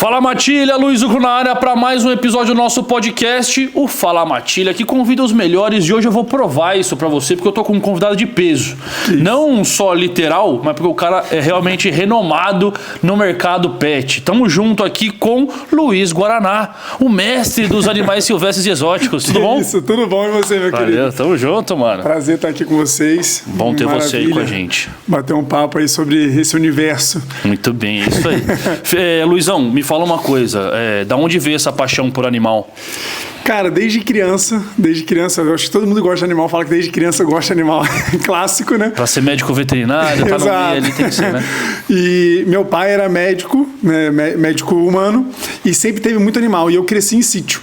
Fala Matilha, Luiz Hugo na área para mais um episódio do nosso podcast, o Fala Matilha, que convida os melhores e hoje eu vou provar isso para você porque eu tô com um convidado de peso. Isso. Não só literal, mas porque o cara é realmente renomado no mercado pet. Tamo junto aqui com Luiz Guaraná, o mestre dos animais silvestres e exóticos. Tudo bom? Isso, tudo bom e você, meu querido? Tamo junto, mano. Prazer estar aqui com vocês. Bom ter você aí com a gente. Bater um papo aí sobre esse universo. Muito bem, é isso aí. Luizão, me fala uma coisa, da onde veio essa paixão por animal? Cara, desde criança, eu acho que todo mundo gosta de animal, fala que desde criança gosta de animal, clássico, né? Pra ser médico veterinário, tá no meio ali, tem que ser, né? E meu pai era médico, né, médico humano, e sempre teve muito animal, e eu cresci em sítio.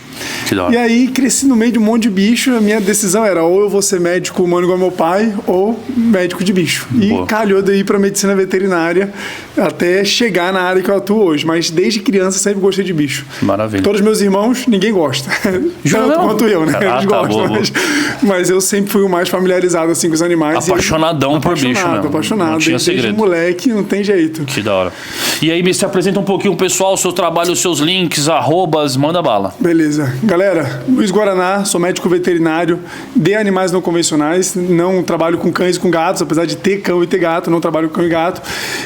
E aí, cresci no meio de um monte de bicho, a minha decisão era ou eu vou ser médico humano igual meu pai, ou médico de bicho. E calhou daí pra medicina veterinária, até chegar na área que eu atuo hoje. Mas desde criança sempre gostei de bicho. Maravilha. Todos os meus irmãos, ninguém gosta. Tanto quanto eu, né? Eles gostam. Mas eu sempre fui o mais familiarizado assim com os animais. Apaixonadão por bicho, né? Apaixonado. Não tinha segredo. Desde moleque, não tem jeito. Que da hora. E aí, me se apresenta um pouquinho, pessoal, o seu trabalho, os seus links, arrobas, manda bala. Beleza. Galera, Luiz Guaraná, sou médico veterinário de animais não convencionais, não trabalho com cães e com gatos, apesar de ter cão e ter gato, não trabalho com cão e gato.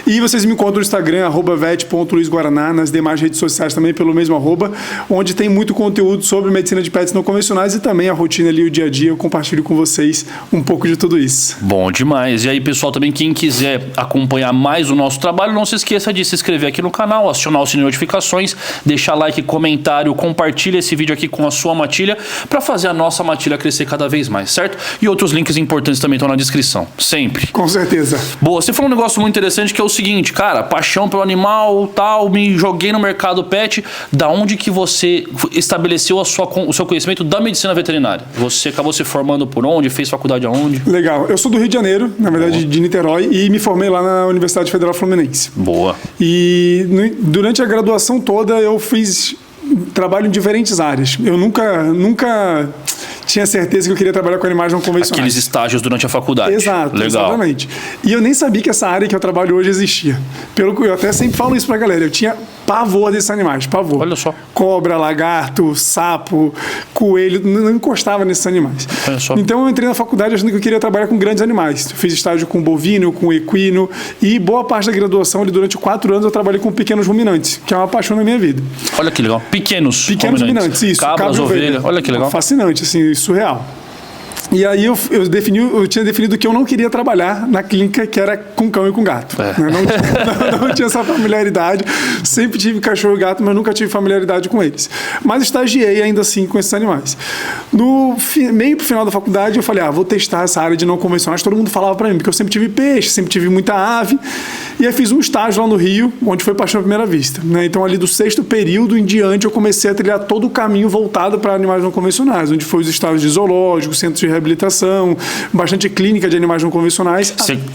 E vocês me encontram no Instagram, @vet.luizguaraná, nas demais redes sociais também pelo mesmo @, onde tem muito conteúdo sobre medicina de pets não convencionais e também a rotina ali, o dia a dia, eu compartilho com vocês um pouco de tudo isso. Bom demais. E aí, pessoal, também quem quiser acompanhar mais o nosso trabalho, não se esqueça de se inscrever aqui no canal, acionar o sininho de notificações, deixar like, comentário, compartilha esse vídeo aqui com a sua matilha para fazer a nossa matilha crescer cada vez mais, certo? E outros links importantes também estão na descrição, sempre. Com certeza. Boa, você falou um negócio muito interessante que é o seguinte, cara, paixão pelo animal, tal, me joguei no mercado pet. Da onde que você estabeleceu o seu conhecimento da medicina veterinária? Você acabou se formando por onde? Fez faculdade aonde? Legal, eu sou do Rio de Janeiro, na verdade de Niterói, e me formei lá na Universidade Federal Fluminense. Boa. E durante a graduação toda eu fiz trabalho em diferentes áreas. Eu nunca tinha certeza que eu queria trabalhar com animais não convencionais. Aqueles estágios durante a faculdade. Exato, legal. Exatamente. E eu nem sabia que essa área que eu trabalho hoje existia. Pelo que eu até sempre falo isso pra galera, eu tinha pavor desses animais, pavor. Olha só. Cobra, lagarto, sapo, coelho, não encostava nesses animais. Olha só. Então eu entrei na faculdade achando que eu queria trabalhar com grandes animais. Eu fiz estágio com bovino, com equino e boa parte da graduação, ali, durante 4 anos, eu trabalhei com pequenos ruminantes, que é uma paixão na minha vida. Olha que legal. Pequenos ruminantes, isso. Cabras, ovelha. Olha que legal. Fascinante, assim, surreal. E aí eu tinha definido que eu não queria trabalhar na clínica que era com cão e com gato. Não tinha essa familiaridade. Sempre tive cachorro e gato, mas nunca tive familiaridade com eles. Mas estagiei ainda assim com esses animais. No meio pro final da faculdade, eu falei, vou testar essa área de não convencionais. Todo mundo falava pra mim, porque eu sempre tive peixe, sempre tive muita ave. E aí fiz um estágio lá no Rio, onde foi paixão à primeira vista. Né? Então ali do 6º período em diante, eu comecei a trilhar todo o caminho voltado para animais não convencionais, onde foi os estágios de zoológico, centros de reabilitação, bastante clínica de animais não convencionais.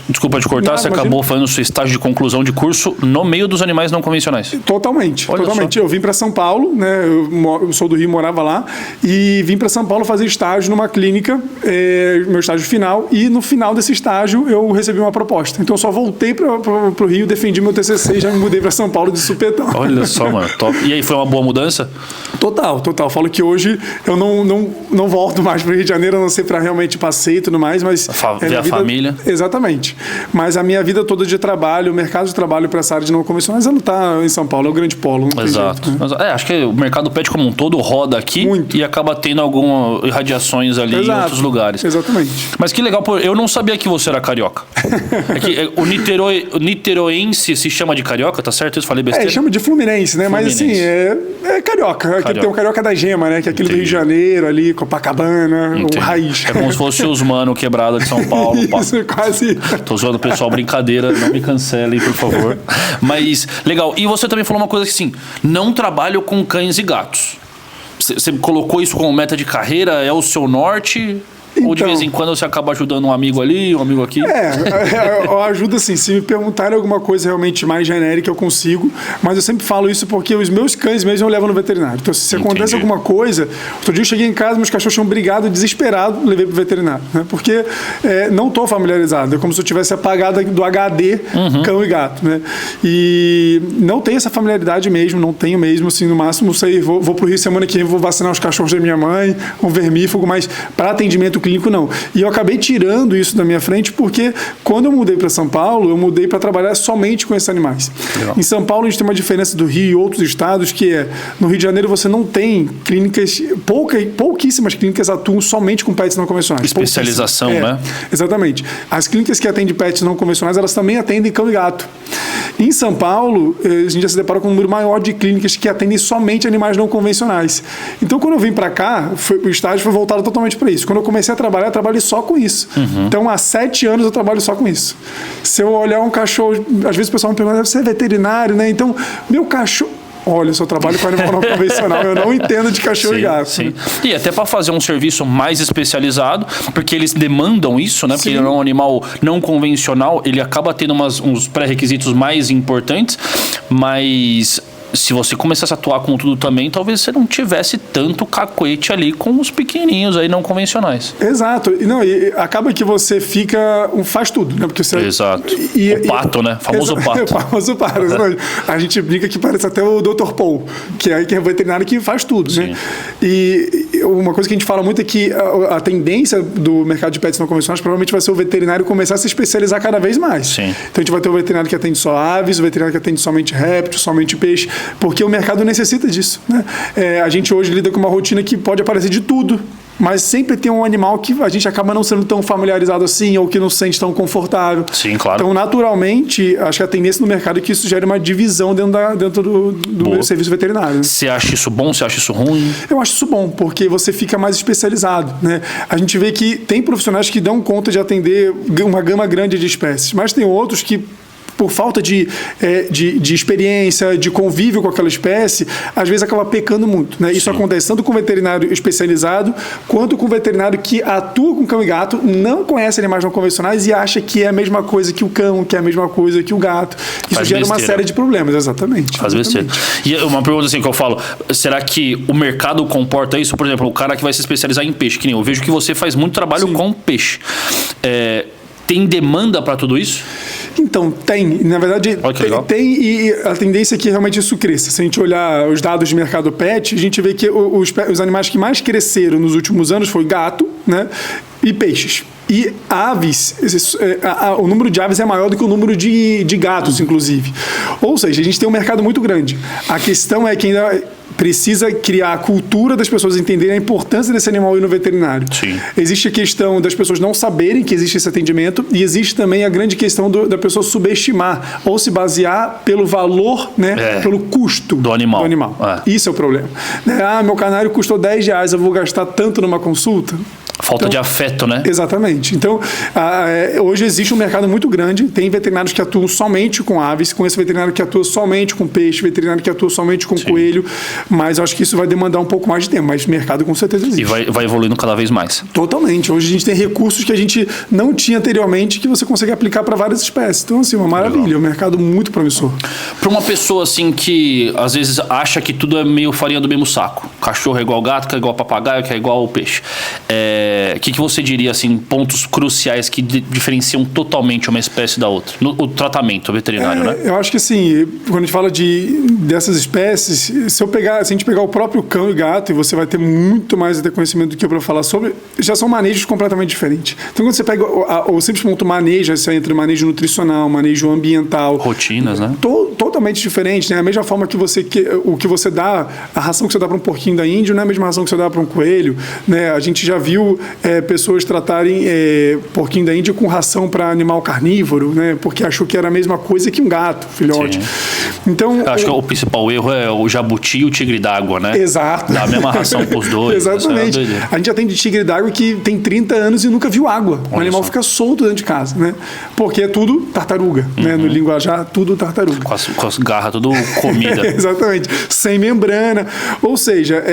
Desculpa te cortar, você acabou fazendo o seu estágio de conclusão de curso no meio dos animais não convencionais. Totalmente. Só. Eu vim para São Paulo, né? Eu sou do Rio, morava lá, e vim para São Paulo fazer estágio numa clínica, meu estágio final, e no final desse estágio eu recebi uma proposta. Então eu só voltei para o Rio, defendi meu TCC e já me mudei para São Paulo de supetão. Olha só, mano, top. E aí, foi uma boa mudança? Total. Falo que hoje eu não volto mais para o Rio de Janeiro, a não ser para realmente passeio e tudo mais, mas... Ver a família. Exatamente. Mas a minha vida toda de trabalho, o mercado de trabalho para essa área de não convencionais, ela está em São Paulo, é o grande polo. Exato. Jeito, né? Acho que o mercado pet como um todo roda aqui e acaba tendo algumas irradiações ali em outros lugares. Exatamente. Mas que legal, eu não sabia que você era carioca. O niteroense se chama de carioca, tá certo? Eu falei besteira? Chama de fluminense, né? Mas assim, é carioca. Aqui tem o carioca da gema, né? Que é aquele do Rio de Janeiro ali, Copacabana, o raiz. É como se fosse os mano quebrada de São Paulo. Isso, quase. Tô zoando o pessoal, brincadeira, não me cancelem, por favor. Mas, legal. E você também falou uma coisa que, assim, não trabalho com cães e gatos. Você colocou isso como meta de carreira? É o seu norte? Ou de vez em quando você acaba ajudando um amigo ali, um amigo aqui? Eu ajudo assim, se me perguntarem alguma coisa realmente mais genérica, eu consigo, mas eu sempre falo isso porque os meus cães mesmo eu levo no veterinário. Então, se acontece alguma coisa, outro dia eu cheguei em casa, meus cachorros tinham brigado, desesperado, levei pro veterinário, né? Porque não tô familiarizado, é como se eu tivesse apagado do HD cão e gato, né? E não tenho essa familiaridade mesmo, não tenho mesmo, assim, no máximo, sei, vou pro Rio semana que vem, vou vacinar os cachorros da minha mãe, um vermífugo, mas para atendimento clínico não. E eu acabei tirando isso da minha frente porque quando eu mudei para São Paulo, eu mudei para trabalhar somente com esses animais. Legal. Em São Paulo a gente tem uma diferença do Rio e outros estados, que no Rio de Janeiro você não tem clínicas, pouquíssimas clínicas atuam somente com pets não convencionais. Especialização, né? Exatamente. As clínicas que atendem pets não convencionais, elas também atendem cão e gato. Em São Paulo, a gente já se depara com um número maior de clínicas que atendem somente animais não convencionais. Então, quando eu vim para cá, o estágio foi voltado totalmente para isso. Quando eu comecei a trabalhar, eu trabalhei só com isso. Então, há 7 anos eu trabalho só com isso. Se eu olhar um cachorro, às vezes o pessoal me pergunta, você é veterinário, né? Então, meu cachorro... Olha, eu só trabalho com animal não convencional, eu não entendo de cachorro e gato. Sim. E até para fazer um serviço mais especializado, porque eles demandam isso, né? Porque ele é um animal não convencional, ele acaba tendo uns pré-requisitos mais importantes, mas... se você começasse a atuar com tudo também, talvez você não tivesse tanto cacuete ali com os pequenininhos aí não convencionais. Exato. E acaba que você fica faz tudo, né? Porque você... Exato. O pato, né? Famoso pato. O famoso pato. A gente brinca que parece até o Dr. Paul, que é veterinário que faz tudo, né? E uma coisa que a gente fala muito é que a tendência do mercado de pets não convencionais provavelmente vai ser o veterinário começar a se especializar cada vez mais. Sim. Então a gente vai ter o veterinário que atende só aves, o veterinário que atende somente réptil, somente peixe, porque o mercado necessita disso, né? A gente hoje lida com uma rotina que pode aparecer de tudo, mas sempre tem um animal que a gente acaba não sendo tão familiarizado assim, ou que não se sente tão confortável. Sim, claro. Então, naturalmente, acho que a tendência no mercado é que isso gere uma divisão dentro do serviço veterinário. Você acha isso bom? Você acha isso ruim? Eu acho isso bom, porque você fica mais especializado, né? A gente vê que tem profissionais que dão conta de atender uma gama grande de espécies, mas tem outros que, por falta de experiência, de convívio com aquela espécie, às vezes acaba pecando muito, né? Isso acontece tanto com o veterinário especializado, quanto com o veterinário que atua com cão e gato, não conhece animais não convencionais e acha que é a mesma coisa que o cão, que é a mesma coisa que o gato. Isso gera uma série de problemas, exatamente. Faz besteira. E uma pergunta assim que eu falo, será que o mercado comporta isso? Por exemplo, o cara que vai se especializar em peixe, que nem eu vejo que você faz muito trabalho com peixe. Tem demanda para tudo isso? Então, tem. Na verdade, tem, e a tendência é que realmente isso cresça. Se a gente olhar os dados de mercado pet, a gente vê que os animais que mais cresceram nos últimos anos foi gato, né, e peixes. E aves, o número de aves é maior do que o número de gatos, inclusive. Ou seja, a gente tem um mercado muito grande. A questão é que ainda precisa criar a cultura das pessoas entenderem a importância desse animal ir no veterinário. Sim. Existe a questão das pessoas não saberem que existe esse atendimento e existe também a grande questão da pessoa subestimar ou se basear pelo valor, né, pelo custo do animal. Isso é o problema. Meu canário custou R$10, eu vou gastar tanto numa consulta? Falta de afeto, né? Exatamente. Então, hoje existe um mercado muito grande. Tem veterinários que atuam somente com aves, com esse veterinário que atua somente com peixe, veterinário que atua somente com coelho. Mas eu acho que isso vai demandar um pouco mais de tempo. Mas mercado com certeza existe. E vai evoluindo cada vez mais. Totalmente. Hoje a gente tem recursos que a gente não tinha anteriormente que você consegue aplicar para várias espécies. Então, assim, uma maravilha. É um mercado muito promissor. Para uma pessoa, assim, que às vezes acha que tudo é meio farinha do mesmo saco. Cachorro é igual gato, que é igual papagaio, que é igual ao peixe. O que você diria, assim, pontos cruciais que diferenciam totalmente uma espécie da outra? O tratamento veterinário, né? Eu acho que, assim, quando a gente fala dessas espécies, se a gente pegar o próprio cão e gato, e você vai ter muito mais até conhecimento do que eu para falar sobre, já são manejos completamente diferentes. Então, quando você pega o simples ponto manejo, você entra em manejo nutricional, manejo ambiental. Rotinas, né? Totalmente diferente, né? A mesma forma que o que você dá, a ração que você dá para um porquinho da Índia não é a mesma ração que você dá para um coelho, né? A gente já viu pessoas tratarem porquinho da Índia com ração para animal carnívoro, né? Porque achou que era a mesma coisa que um gato, filhote. Então, eu acho que o principal erro é o jabuti e o tigre d'água, né? Exato. Dá a mesma ração para os dois. Exatamente. A gente atende tigre d'água que tem 30 anos e nunca viu água. O animal fica solto dentro de casa, né? Porque é tudo tartaruga, né? No linguajar, tudo tartaruga. Com com as garras tudo comida. Exatamente. Sem membrana. Ou seja,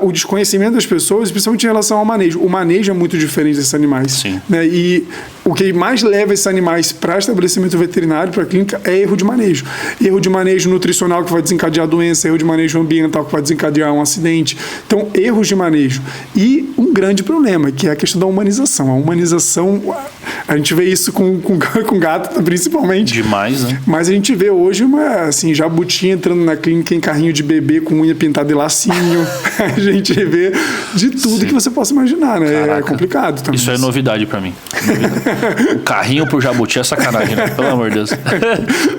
o desconhecimento das pessoas, principalmente em relação ao manejo. O manejo é muito diferente desses animais. Sim. Né? E o que mais leva esses animais para estabelecimento veterinário, para a clínica, é erro de manejo. Erro de manejo nutricional que vai desencadear doença, erro de manejo ambiental que vai desencadear um acidente. Então, erros de manejo. E um grande problema, que é a questão da humanização. A humanização, a gente vê isso com gato, principalmente. Demais, né? Mas a gente vê hoje jabuti entrando na clínica em carrinho de bebê com unha pintada de lacinho. A gente vê de tudo que você possa imaginar, né? Caraca. É complicado também. Isso é novidade pra mim. O carrinho pro jabuti é sacanagem, né? Pelo amor de Deus.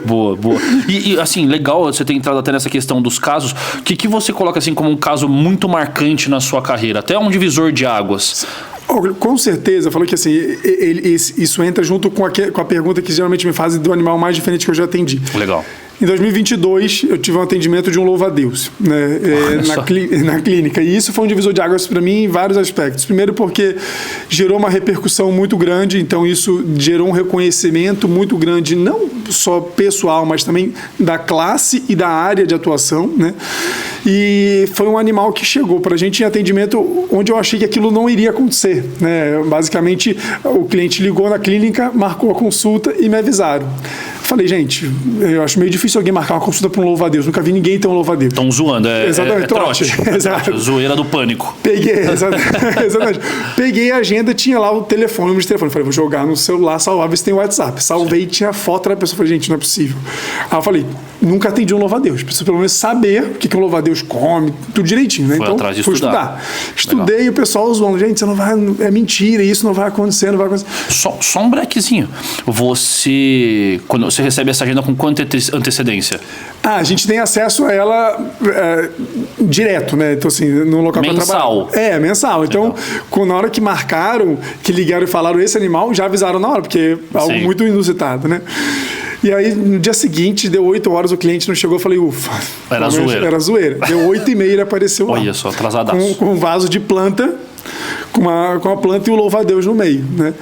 Boa. E assim, legal você ter entrado até nessa questão dos casos. O que você coloca assim como um caso muito marcante na sua carreira? Até um divisor de águas. Com certeza, eu falo que assim, isso entra junto com a pergunta que geralmente me fazem do animal mais diferente que eu já atendi. Legal. Em 2022, eu tive um atendimento de um louva-a-Deus, né, na clínica. E isso foi um divisor de águas para mim em vários aspectos. Primeiro porque gerou uma repercussão muito grande, então isso gerou um reconhecimento muito grande, não só pessoal, mas também da classe e da área de atuação, né? E foi um animal que chegou para a gente em atendimento onde eu achei que aquilo não iria acontecer, né? Basicamente, o cliente ligou na clínica, marcou a consulta e me avisaram. Falei, gente, eu acho meio difícil alguém marcar uma consulta para um louva-a-Deus. Nunca vi ninguém ter um louva-a-Deus. Estão zoando, exatamente, trote. Exato. Zoeira do pânico. Exatamente. Peguei a agenda, tinha lá o telefone, o número de telefone. Falei, vou jogar no celular, salvar, ver se tem WhatsApp. Salvei, tinha foto da pessoa. Falei, gente, não é possível. Aí eu falei, nunca atendi um louva-a-Deus. Preciso pelo menos saber o que um louva-a-Deus come, tudo direitinho, né? Foi atrás de fui estudar. Estudei e o pessoal zoando. Gente, você não vai, é mentira, isso não vai acontecer, não vai acontecer. Só um brequezinho. Quando você recebe essa agenda com quanta antecedência? A gente tem acesso a ela direto, né? Então, assim, no local para trabalhar. Mensal. Então, na hora que marcaram, que ligaram e falaram esse animal, já avisaram na hora, porque é algo muito inusitado, né? E aí, no dia seguinte, deu 8 horas, o cliente não chegou, eu falei, ufa. Era zoeira. Deu 8h30, ele apareceu lá. Olha só, atrasadaço. Com um vaso de planta, com a planta e o louva-a-Deus no meio, né?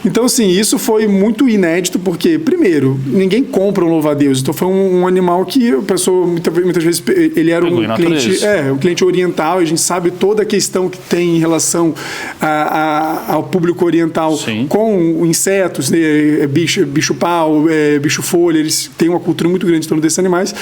Então, assim, isso foi muito inédito, porque, primeiro, ninguém compra um louva-a-Deus. Então, foi um animal que a pessoa, muitas vezes, ele era um cliente oriental, e a gente sabe toda a questão que tem em relação ao público oriental. Sim. Com insetos, né? Bicho-pau, bicho-folha, eles têm uma cultura muito grande em torno desses animais.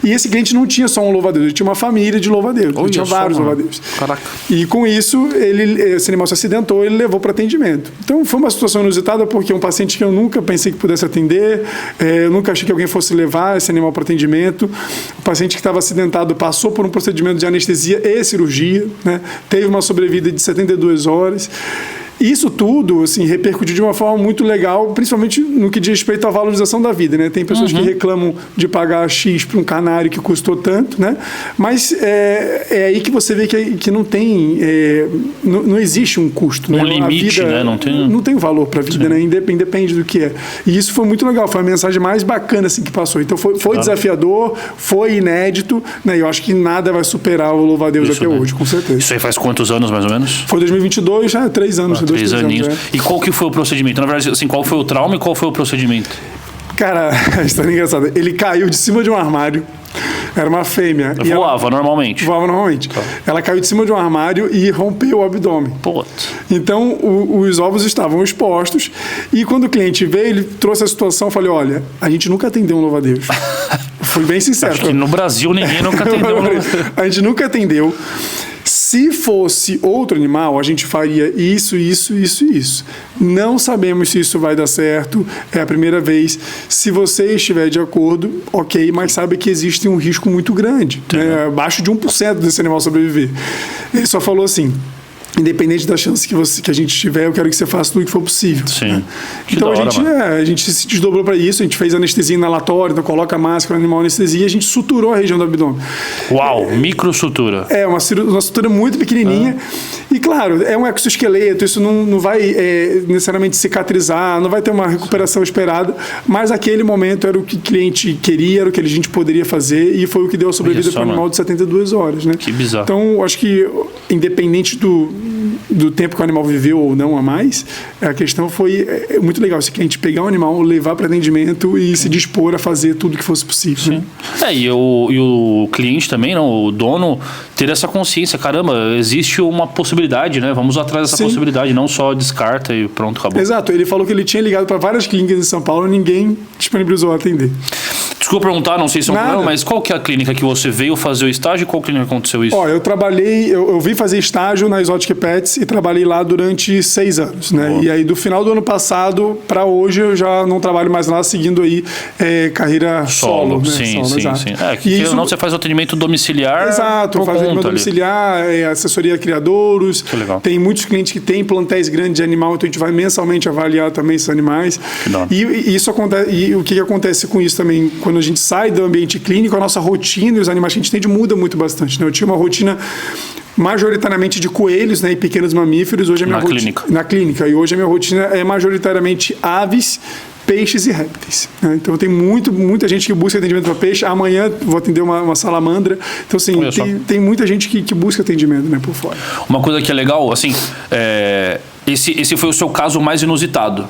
E esse cliente não tinha só um louva-a-Deus, ele tinha uma família de louva-a-Deus. Ele tinha vários louva-a-Deus. Caraca. E com isso, esse animal se acidentou, ele levou para atendimento. Então, foi uma situação inusitada, porque é um paciente que eu nunca pensei que pudesse atender, eu nunca achei que alguém fosse levar esse animal para atendimento. O paciente que estava acidentado passou por um procedimento de anestesia e cirurgia, né? Teve uma sobrevida de 72 horas. Isso tudo, assim, repercutiu de uma forma muito legal, principalmente no que diz respeito à valorização da vida, né? Tem pessoas que reclamam de pagar X para um canário que custou tanto, né? Mas é aí que você vê que não tem... não existe um custo. Um limite, vida, né? Não tem valor para a vida, né? Independe do que é. E isso foi muito legal, foi a mensagem mais bacana assim, que passou. Então foi desafiador, foi inédito, né? Eu acho que nada vai superar o louva-a-Deus até hoje, com certeza. Isso aí faz quantos anos, mais ou menos? Foi 2022, já 3 anos. 3 aninhos. E qual que foi o procedimento? Na verdade, assim, qual foi o trauma e qual foi o procedimento? Cara, a história é engraçada. Ele caiu de cima de um armário. Era uma fêmea. Voava normalmente. Tá. Ela caiu de cima de um armário e rompeu o abdômen. Pô. Então, os ovos estavam expostos. E quando o cliente veio, ele trouxe a situação. Eu falei, olha, a gente nunca atendeu um louva-a-Deus. Fui bem sincero. Acho que no Brasil ninguém nunca atendeu um louva-a-Deus. A gente nunca atendeu. Se fosse outro animal, a gente faria isso. Não sabemos se isso vai dar certo, é a primeira vez. Se você estiver de acordo, ok, mas sabe que existe um risco muito grande, né? Abaixo de 1% desse animal sobreviver. Ele só falou assim, independente da chance que a gente tiver, eu quero que você faça tudo o que for possível. Sim. Né? Então a gente se desdobrou para isso, a gente fez anestesia inalatória, então coloca a máscara, animal anestesia, e a a gente suturou a região do abdômen. Uau, microsutura. É, uma sutura muito pequenininha. E claro, é um exoesqueleto, isso não vai necessariamente cicatrizar, não vai ter uma recuperação esperada, mas aquele momento era o que o cliente queria, era o que a gente poderia fazer, e foi o que deu a sobrevida para o animal de 72 horas. Né? Que bizarro. Então, acho que independente do tempo que o animal viveu ou não a mais, a questão foi muito legal esse cliente pegar o animal, levar para atendimento e se dispor a fazer tudo que fosse possível. Né? E o cliente também, não, o dono, ter essa consciência, caramba, existe uma possibilidade, né? Vamos atrás dessa possibilidade, não só descarta e pronto, acabou. Exato, ele falou que ele tinha ligado para várias clínicas em São Paulo e ninguém disponibilizou a atender. Desculpa perguntar, não sei se é um problema, mas qual que é a clínica que você veio fazer o estágio e qual clínica aconteceu isso? Eu trabalhei, eu vim fazer estágio na Exotic Pets e trabalhei lá durante 6 anos, né? E aí do final do ano passado para hoje eu já não trabalho mais lá, seguindo aí carreira solo. Né? Sim. E isso, não, você faz atendimento domiciliar. Exato, faz atendimento domiciliar, assessoria a criadouros. Que legal. Tem muitos clientes que têm plantéis grandes de animal, então a gente vai mensalmente avaliar também esses animais. E isso acontece, e o que acontece com isso também, quando a gente sai do ambiente clínico, a nossa rotina e os animais que a gente tem muda muito bastante. Né? Eu tinha uma rotina majoritariamente de coelhos, né, e pequenos mamíferos. Hoje a minha na clínica. E hoje a minha rotina é majoritariamente aves, peixes e répteis. Né? Então tem muita gente que busca atendimento para peixe. Amanhã vou atender uma salamandra. Então assim, tem muita gente que busca atendimento, né, por fora. Uma coisa que é legal, assim, esse foi o seu caso mais inusitado.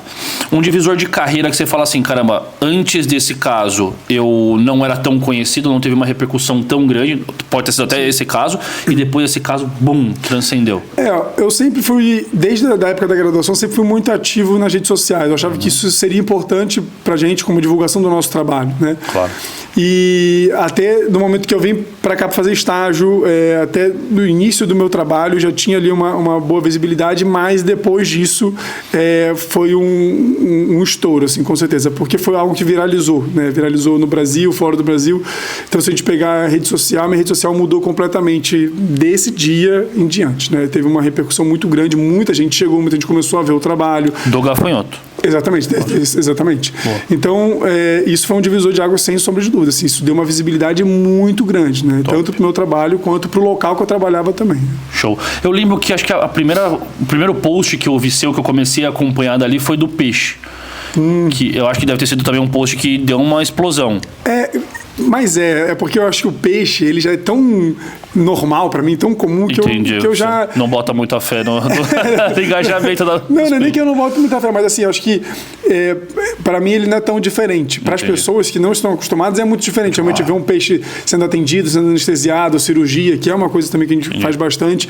Um divisor de carreira que você fala assim, caramba, antes desse caso eu não era tão conhecido, não teve uma repercussão tão grande, pode ter sido até esse caso, e depois desse caso, bum, transcendeu. Eu sempre fui, desde a época da graduação, sempre fui muito ativo nas redes sociais. Eu achava que isso seria importante pra gente como divulgação do nosso trabalho, né? Claro. E até no momento que eu vim para cá para fazer estágio, até no início do meu trabalho, já tinha ali uma boa visibilidade, mas depois disso foi um estouro, assim, com certeza, porque foi algo que viralizou, né? Viralizou no Brasil, fora do Brasil. Então, se a gente pegar a rede social, minha rede social mudou completamente desse dia em diante, né? Teve uma repercussão muito grande, muita gente chegou, muita gente começou a ver o trabalho. Do gafanhoto. Exatamente. Boa. Então, isso foi um divisor de águas sem sombra de dúvida. Assim, isso deu uma visibilidade muito grande, né? Tanto para o meu trabalho quanto para o local que eu trabalhava também. Show. Eu lembro que acho que o primeiro post que eu vi seu, que eu comecei a acompanhar dali, foi do peixe. Que eu acho que deve ter sido também um post que deu uma explosão. Mas é porque eu acho que o peixe, ele já é tão normal pra mim, tão comum, que eu já... Não bota muita fé no engajamento da... Não é nem que eu não boto muita fé, mas assim, eu acho que pra mim ele não é tão diferente. Para as pessoas que não estão acostumadas é muito diferente. Realmente ver um peixe sendo atendido, sendo anestesiado, cirurgia, que é uma coisa também que a gente faz bastante.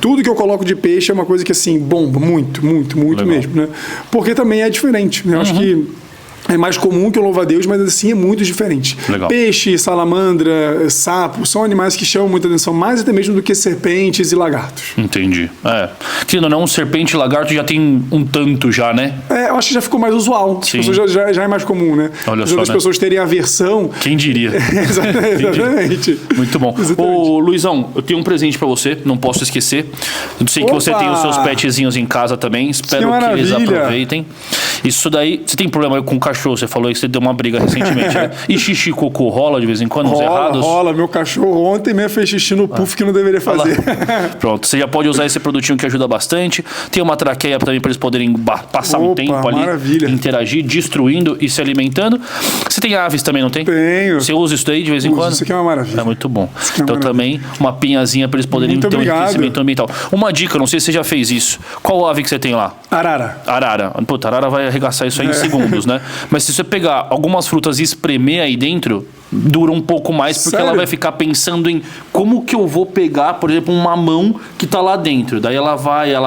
Tudo que eu coloco de peixe é uma coisa que assim, bomba muito mesmo, né? Porque também é diferente, né? Eu acho que é mais comum que o louva-a-Deus, mas assim é muito diferente. Legal. Peixe, salamandra, sapo, são animais que chamam muita atenção, mais até mesmo do que serpentes e lagartos. Entendi. Querendo ou não, serpente e lagarto já tem um tanto já, né? Eu acho que já ficou mais usual. As pessoas já é mais comum, né? Olha só, as pessoas terem aversão. Quem diria? Exatamente. Muito bom. Ô, Luizão, eu tenho um presente pra você, não posso esquecer. Eu sei que você tem os seus petzinhos em casa também, espero que eles aproveitem. Isso daí, você tem problema com cachorro? Você falou que você deu uma briga recentemente, né? E xixi e cocô rola de vez em quando, uns errados? Rola. Meu cachorro ontem mesmo fez xixi no puff que não deveria fazer. Pronto, você já pode usar esse produtinho que ajuda bastante. Tem uma traqueia também para eles poderem passar um tempo ali, interagir, destruindo e se alimentando. Você tem aves também, não tem? Tenho. Você usa isso daí de vez em quando? Isso aqui é uma maravilha. É muito bom. Então também uma pinhazinha para eles poderem ter um enriquecimento ambiental. Uma dica, não sei se você já fez isso. Qual ave que você tem lá? Arara. Puta, arara vai arregaçar isso aí em segundos, né? Mas se você pegar algumas frutas e espremer aí dentro, dura um pouco mais, porque ela vai ficar pensando em como que eu vou pegar, por exemplo, um mamão que tá lá dentro. Daí ela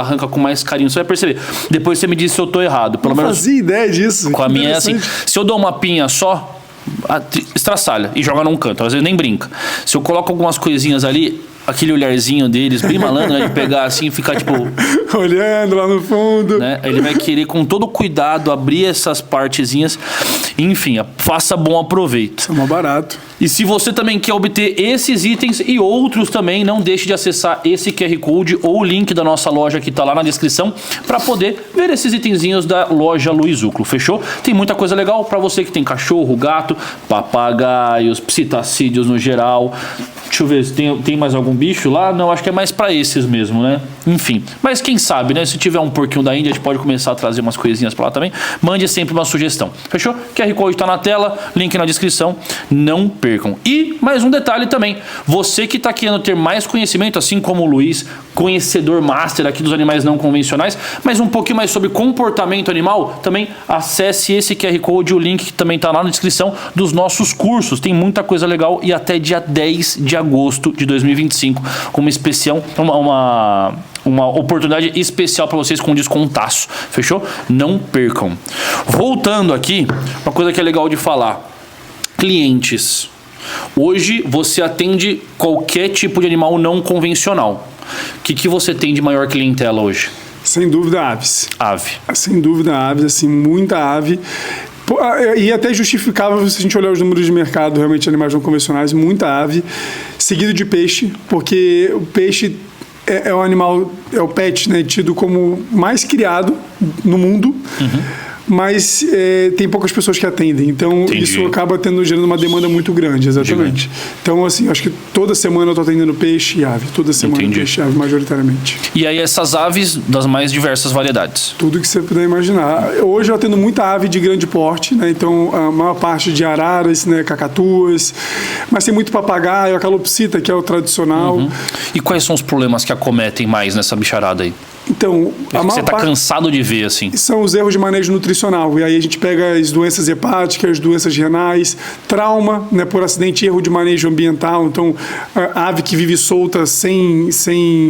arranca com mais carinho. Você vai perceber. Depois você me diz se eu tô errado. Pelo menos fazia ideia disso. Com a minha é assim. Se eu dou uma pinha só, estraçalha e joga num canto. Às vezes nem brinca. Se eu coloco algumas coisinhas ali, aquele olharzinho deles, bem malandro, né, de pegar assim e ficar tipo... olhando lá no fundo. Né? Ele vai querer com todo cuidado abrir essas partezinhas. Enfim, faça bom aproveito. Isso é mais barato. E se você também quer obter esses itens e outros também, não deixe de acessar esse QR Code ou o link da nossa loja que está lá na descrição para poder ver esses itenzinhos da loja Luizuclo, fechou? Tem muita coisa legal para você que tem cachorro, gato, papagaios, psitacídeos no geral. Deixa eu ver se tem mais algum um bicho lá, não, acho que é mais pra esses mesmo, né? Enfim, mas quem sabe, né? Se tiver um porquinho da Índia, a gente pode começar a trazer umas coisinhas pra lá também. Mande sempre uma sugestão, fechou? QR Code tá na tela, link na descrição, não percam. E mais um detalhe também, você que tá querendo ter mais conhecimento, assim como o Luiz, conhecedor master aqui dos animais não convencionais, mas um pouquinho mais sobre comportamento animal, também acesse esse QR Code, o link que também tá lá na descrição dos nossos cursos, tem muita coisa legal e até dia 10 de agosto de 2025, com uma especial, uma oportunidade especial para vocês com descontaço, fechou? Não percam. Voltando aqui, uma coisa que é legal de falar, clientes. Hoje você atende qualquer tipo de animal não convencional. O que você tem de maior clientela hoje? Sem dúvida, aves. Ave. Sem dúvida, aves, assim, muita ave. E até justificável se a gente olhar os números de mercado, realmente, de animais não convencionais, muita ave, seguido de peixe, porque o peixe é o animal, é o pet, né, tido como mais criado no mundo. Mas tem poucas pessoas que atendem. Então, Entendi. isso acaba gerando uma demanda muito grande, exatamente. Então, assim, acho que toda semana eu estou atendendo peixe e ave. Toda semana peixe e ave, majoritariamente. E aí essas aves das mais diversas variedades? Tudo que você puder imaginar. Hoje eu atendo muita ave de grande porte, né? Então, a maior parte de araras, né? Cacatuas. Mas tem muito papagaio, a calopsita, que é o tradicional. E quais são os problemas que acometem mais nessa bicharada aí? Então, Você tá cansado de ver, assim. São os erros de manejo nutricional. E aí a gente pega as doenças hepáticas, doenças renais, trauma, né, por acidente, erro de manejo ambiental. Então, a ave que vive solta sem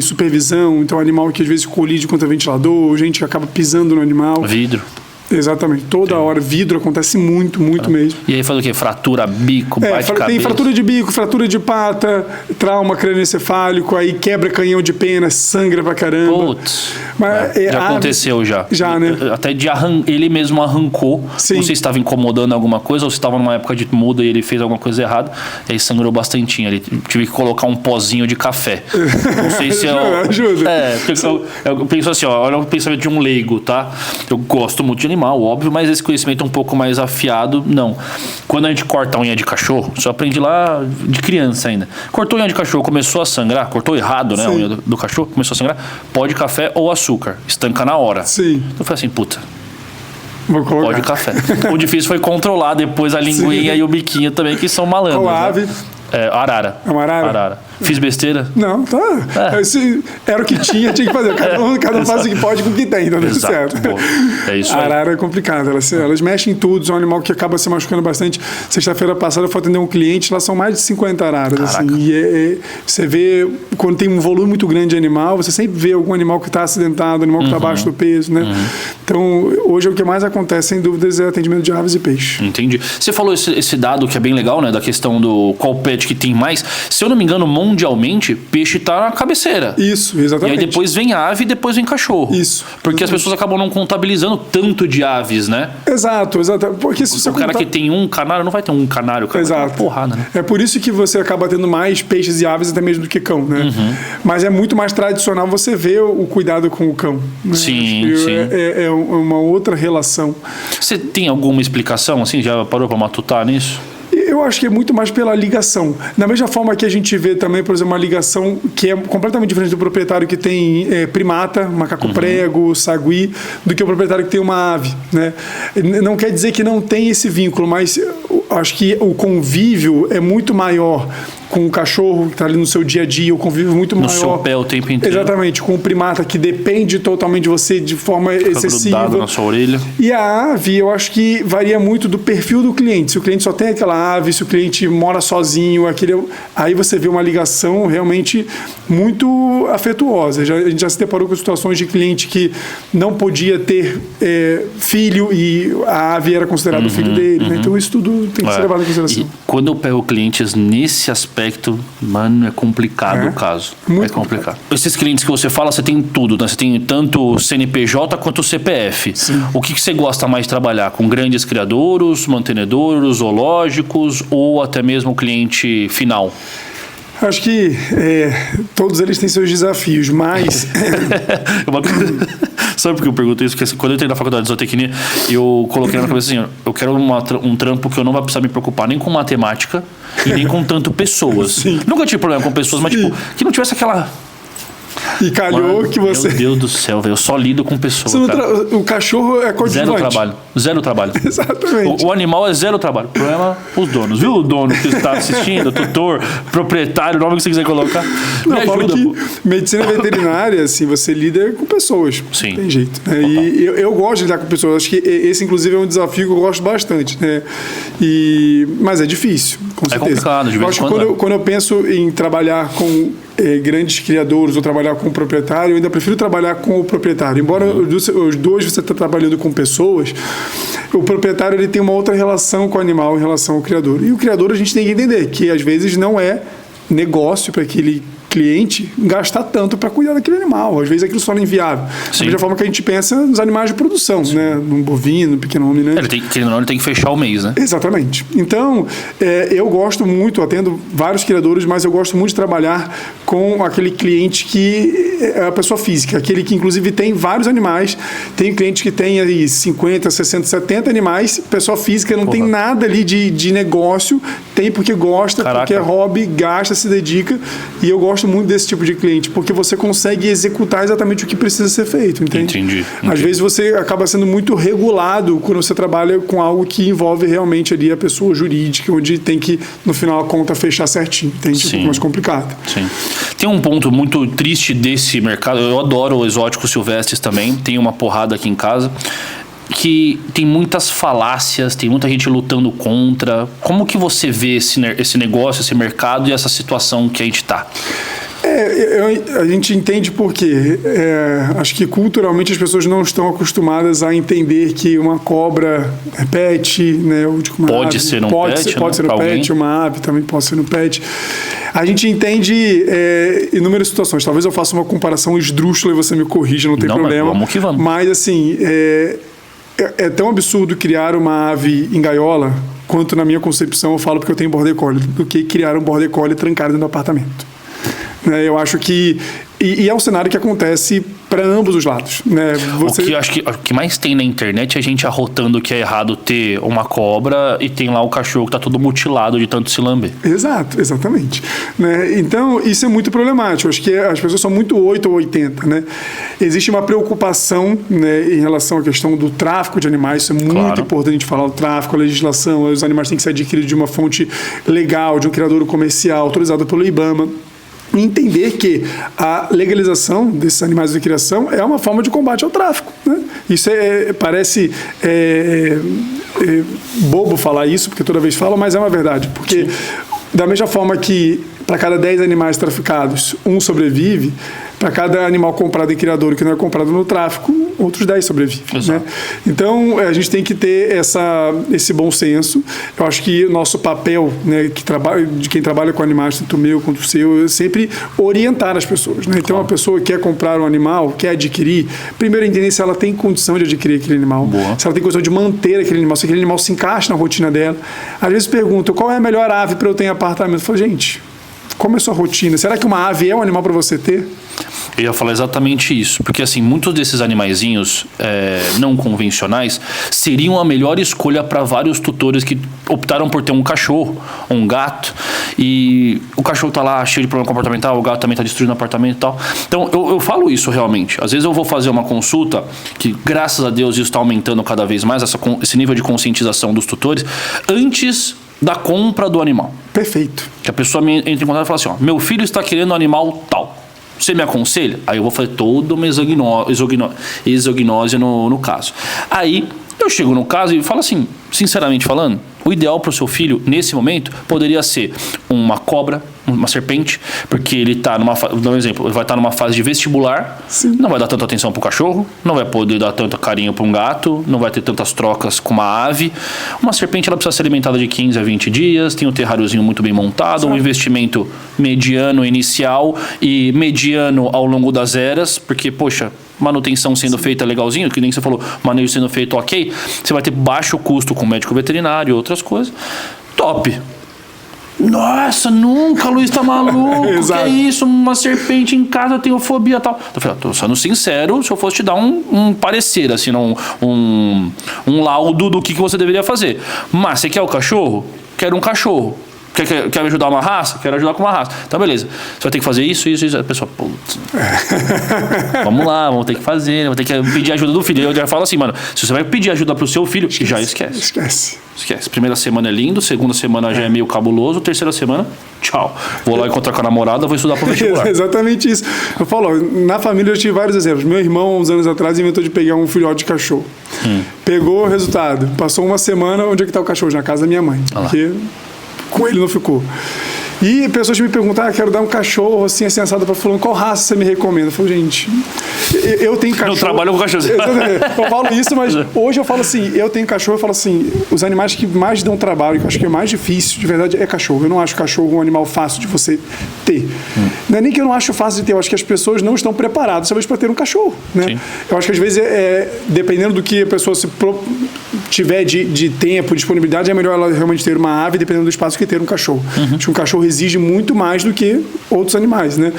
supervisão. Então, animal que às vezes colide contra ventilador, gente que acaba pisando no animal. Vidro. Exatamente. Toda hora. Vidro acontece muito mesmo. E aí faz o quê? Fratura, bico, bate cabeça? Tem fratura de bico, fratura de pata, trauma crânioencefálico, aí quebra canhão de pena, sangra pra caramba. Putz. Mas, já aconteceu já. Já, né? Até ele mesmo arrancou. Sim. Não sei se estava incomodando alguma coisa ou se estava numa época de muda e ele fez alguma coisa errada. E aí sangrou bastantinho. Ele tive que colocar um pozinho de café. Não sei se ajuda. Eu penso assim, ó, olha o pensamento de um leigo, tá? Eu gosto muito de animal, óbvio, mas esse conhecimento um pouco mais afiado, não. Quando a gente corta a unha de cachorro, isso eu aprendi lá de criança ainda. Cortou a unha de cachorro, começou a sangrar, cortou errado, né? A unha do cachorro, começou a sangrar, pó de café ou açúcar, estanca na hora. Sim. Eu falei assim, puta, vou colocar. pó de café. O difícil foi controlar depois a linguinha e o biquinho também, que são malandros. Qual ave? Né? Arara. É uma arara? Fiz besteira? Não, tá. Era o que tinha que fazer. Cada um faz o que pode com o que tem, tá tudo certo. Pô, é isso aí. A arara é complicada. Elas mexem em tudo, é um animal que acaba se machucando bastante. Sexta-feira passada eu fui atender um cliente, lá são mais de 50 araras. Assim, e você vê, quando tem um volume muito grande de animal, você sempre vê algum animal que está acidentado, animal que está abaixo do peso, né? Então, hoje o que mais acontece, sem dúvidas, é atendimento de aves e peixes. Entendi. Você falou esse dado que é bem legal, né? Da questão do qual pet que tem mais. Se eu não me engano, mundialmente, peixe tá na cabeceira. Isso, exatamente. E aí depois vem ave e depois vem cachorro. Isso. Porque exatamente. as pessoas acabam não contabilizando tanto de aves, né? Exato. Porque se O cara que tem um canário não vai ter um canário, o cara vai ter uma porrada, né? É por isso que você acaba tendo mais peixes e aves até mesmo do que cão, né? Mas é muito mais tradicional você ver o cuidado com o cão. Né? Sim. É uma outra relação. Você tem alguma explicação, assim? Já parou pra matutar nisso? Eu acho que é muito mais pela ligação. Da mesma forma que a gente vê também, por exemplo, uma ligação que é completamente diferente do proprietário que tem primata, macaco prego, sagui, do que o proprietário que tem uma ave, né? Não quer dizer que não tem esse vínculo, mas acho que o convívio é muito maior com o cachorro que está ali no seu dia a dia, o convívio muito maior. No seu pé o tempo inteiro. Exatamente, com o primata que depende totalmente de você de forma excessiva. Grudado na sua orelha. E a ave, eu acho que varia muito do perfil do cliente. Se o cliente só tem aquela ave, se o cliente mora sozinho, aí você vê uma ligação realmente muito afetuosa. A gente já se deparou com situações de cliente que não podia ter filho e a ave era considerada o filho dele. Né? Então isso tudo tem que ser levado em consideração. E quando eu pego clientes nesse aspecto, mano, é complicado o caso. Muito complicado. Esses clientes que você fala, você tem tudo, né? Você tem tanto CNPJ quanto CPF. Sim. O que você gosta mais de trabalhar? Com grandes criadouros, mantenedouros, zoológicos ou até mesmo o cliente final? Acho que todos eles têm seus desafios, mas... Sabe por que eu pergunto isso? Porque assim, quando eu entrei na faculdade de zootecnia, eu coloquei na minha cabeça assim, eu quero um trampo que eu não vai precisar me preocupar nem com matemática e nem com tanto pessoas. Sim. Nunca tive problema com pessoas, mas tipo, que não tivesse aquela... E calhou. Mano, que você... Meu Deus do céu, velho. Eu só lido com pessoas. O cachorro é coadjuvante. Zero trabalho. Exatamente. O animal é zero trabalho. O problema é os donos. Viu o dono que está assistindo, tutor, proprietário, o nome que você quiser colocar. Não, eu falo que medicina veterinária, assim, você lida com pessoas. Sim. Não tem jeito. Né? E eu gosto de lidar com pessoas. Acho que esse, inclusive, é um desafio que eu gosto bastante. Né? Mas é difícil, com certeza. É complicado, de vez em quando. Quando eu penso em trabalhar com grandes criadores ou trabalhar com o proprietário, eu ainda prefiro trabalhar com o proprietário. Embora os dois você está trabalhando com pessoas, o proprietário ele tem uma outra relação com o animal em relação ao criador. E o criador a gente tem que entender que às vezes não é negócio para aquele cliente gastar tanto para cuidar daquele animal. Às vezes aquilo só não é inviável. Da mesma forma que a gente pensa nos animais de produção, né? No bovino, no pequeno ruminante. Ele tem que fechar o mês, né? Exatamente. Então, eu gosto muito, atendo vários criadores, mas eu gosto muito de trabalhar com aquele cliente que é a pessoa física, aquele que inclusive tem vários animais. Tem cliente que tem aí 50, 60, 70 animais, pessoa física não tem nada ali de negócio, tem porque gosta, porque é hobby, gasta, se dedica, e eu gosto muito desse tipo de cliente, porque você consegue executar exatamente o que precisa ser feito, entende? Entendi. Às vezes você acaba sendo muito regulado quando você trabalha com algo que envolve realmente ali a pessoa jurídica, onde tem que, no final, a conta fechar certinho, entende? Um pouco mais complicado. Sim. Tem um ponto muito triste desse mercado, eu adoro exóticos silvestres também, tem uma porrada aqui em casa, que tem muitas falácias, tem muita gente lutando contra. Como que você vê esse negócio, esse mercado e essa situação que a gente está? A gente entende porque acho que culturalmente as pessoas não estão acostumadas a entender que uma cobra é pet, né? Ou uma pode ave, ser um pet, pode ser um pet, uma ave também pode ser um pet. A gente entende inúmeras situações. Talvez eu faça uma comparação esdrúxula e você me corrija, não tem problema. Vamos que vamos. Mas assim, é tão absurdo criar uma ave em gaiola quanto, na minha concepção, eu falo porque eu tenho border collie, do que criar um border collie trancado dentro do apartamento. Eu acho que... E é um cenário que acontece para ambos os lados. Né? O que mais tem na internet é a gente arrotando que é errado ter uma cobra e tem lá o cachorro que está todo mutilado de tanto se lamber. Exatamente. Né? Então, isso é muito problemático. Acho que as pessoas são muito 8 ou 80. Né? Existe uma preocupação, né, em relação à questão do tráfico de animais. Isso é muito importante falar. O tráfico, a legislação, os animais têm que ser adquiridos de uma fonte legal, de um criadouro comercial, autorizado pelo IBAMA. Entender que a legalização desses animais de criação é uma forma de combate ao tráfico. Né? Isso parece bobo falar isso, porque toda vez falo, mas é uma verdade. Porque da mesma forma que para cada 10 animais traficados, um sobrevive, para cada animal comprado em criadouro que não é comprado no tráfico, outros 10 sobrevivem. Né? Então, a gente tem que ter esse bom senso. Eu acho que o nosso papel, né, de quem trabalha com animais, tanto o meu quanto o seu, é sempre orientar as pessoas. Né? Então, a pessoa que quer comprar um animal, quer adquirir, primeiro entender se ela tem condição de adquirir aquele animal, se ela tem condição de manter aquele animal, se aquele animal se encaixa na rotina dela. Às vezes perguntam, qual é a melhor ave para eu ter em apartamento? Eu falo, gente, como é a sua rotina? Será que uma ave é um animal para você ter? Eu ia falar exatamente isso, porque assim, muitos desses animaizinhos não convencionais seriam a melhor escolha para vários tutores que optaram por ter um cachorro ou um gato, e o cachorro tá lá cheio de problema comportamental, o gato também tá destruindo o apartamento e tal. Então eu falo isso realmente. Às vezes eu vou fazer uma consulta, que graças a Deus isso está aumentando cada vez mais, esse nível de conscientização dos tutores, antes da compra do animal. Perfeito. Que a pessoa entra em contato e fala assim, ó, meu filho está querendo um animal tal. Você me aconselha? Aí eu vou fazer toda uma exognose no caso. Aí eu chego no caso e falo assim, sinceramente falando, o ideal para o seu filho, nesse momento, poderia ser uma cobra, uma serpente, porque ele está vou dar um exemplo, ele vai estar numa fase de vestibular, não vai dar tanta atenção para o cachorro, não vai poder dar tanto carinho para um gato, não vai ter tantas trocas com uma ave. Uma serpente, ela precisa ser alimentada de 15 a 20 dias, tem um terráriozinho muito bem montado, um investimento mediano inicial e mediano ao longo das eras, porque, poxa, manutenção sendo feita legalzinho, que nem você falou, manejo sendo feito ok, você vai ter baixo custo com médico veterinário e outras coisas, top. Nossa, nunca, Luiz, tá maluco? Que Exato. é isso? Uma serpente em casa, eu tenho fobia e tal. Eu falei, tô sendo sincero, se eu fosse te dar um parecer, assim, um laudo do que você deveria fazer. Mas você quer o cachorro? Quero um cachorro. Quer me ajudar uma raça? Quero ajudar com uma raça. Então, beleza. Você vai ter que fazer isso. A pessoa, putz. Vamos lá, vamos ter que fazer. Vamos ter que pedir ajuda do filho. Eu já falo assim, mano, se você vai pedir ajuda pro seu filho, já esquece. Esquece. Primeira semana é lindo, segunda semana já é meio cabuloso, terceira semana, tchau. Vou lá encontrar com a namorada, vou estudar pro vestibular. Exatamente isso. Eu falo, ó, na família eu tive vários exemplos. Meu irmão, uns anos atrás, inventou de pegar um filhote de cachorro. Pegou o resultado. Passou uma semana, onde é que tá o cachorro? Na casa da minha mãe. Porque com ele não ficou. E pessoas me perguntam, quero dar um cachorro assim, assado para fulano, qual raça você me recomenda? Eu falo, gente, eu tenho cachorro. Eu trabalho com cachorro. Eu falo isso, mas hoje eu falo assim, eu tenho cachorro, eu falo assim, os animais que mais dão trabalho, que eu acho que é mais difícil, de verdade, é cachorro. Eu não acho cachorro um animal fácil de você ter. Não é nem que eu não acho fácil de ter, eu acho que as pessoas não estão preparadas, talvez, para ter um cachorro, né? Sim. Eu acho que às vezes, dependendo do que a pessoa tiver de tempo, disponibilidade, é melhor ela realmente ter uma ave, dependendo do espaço, que ter um cachorro. Acho que um cachorro exige muito mais do que outros animais, né?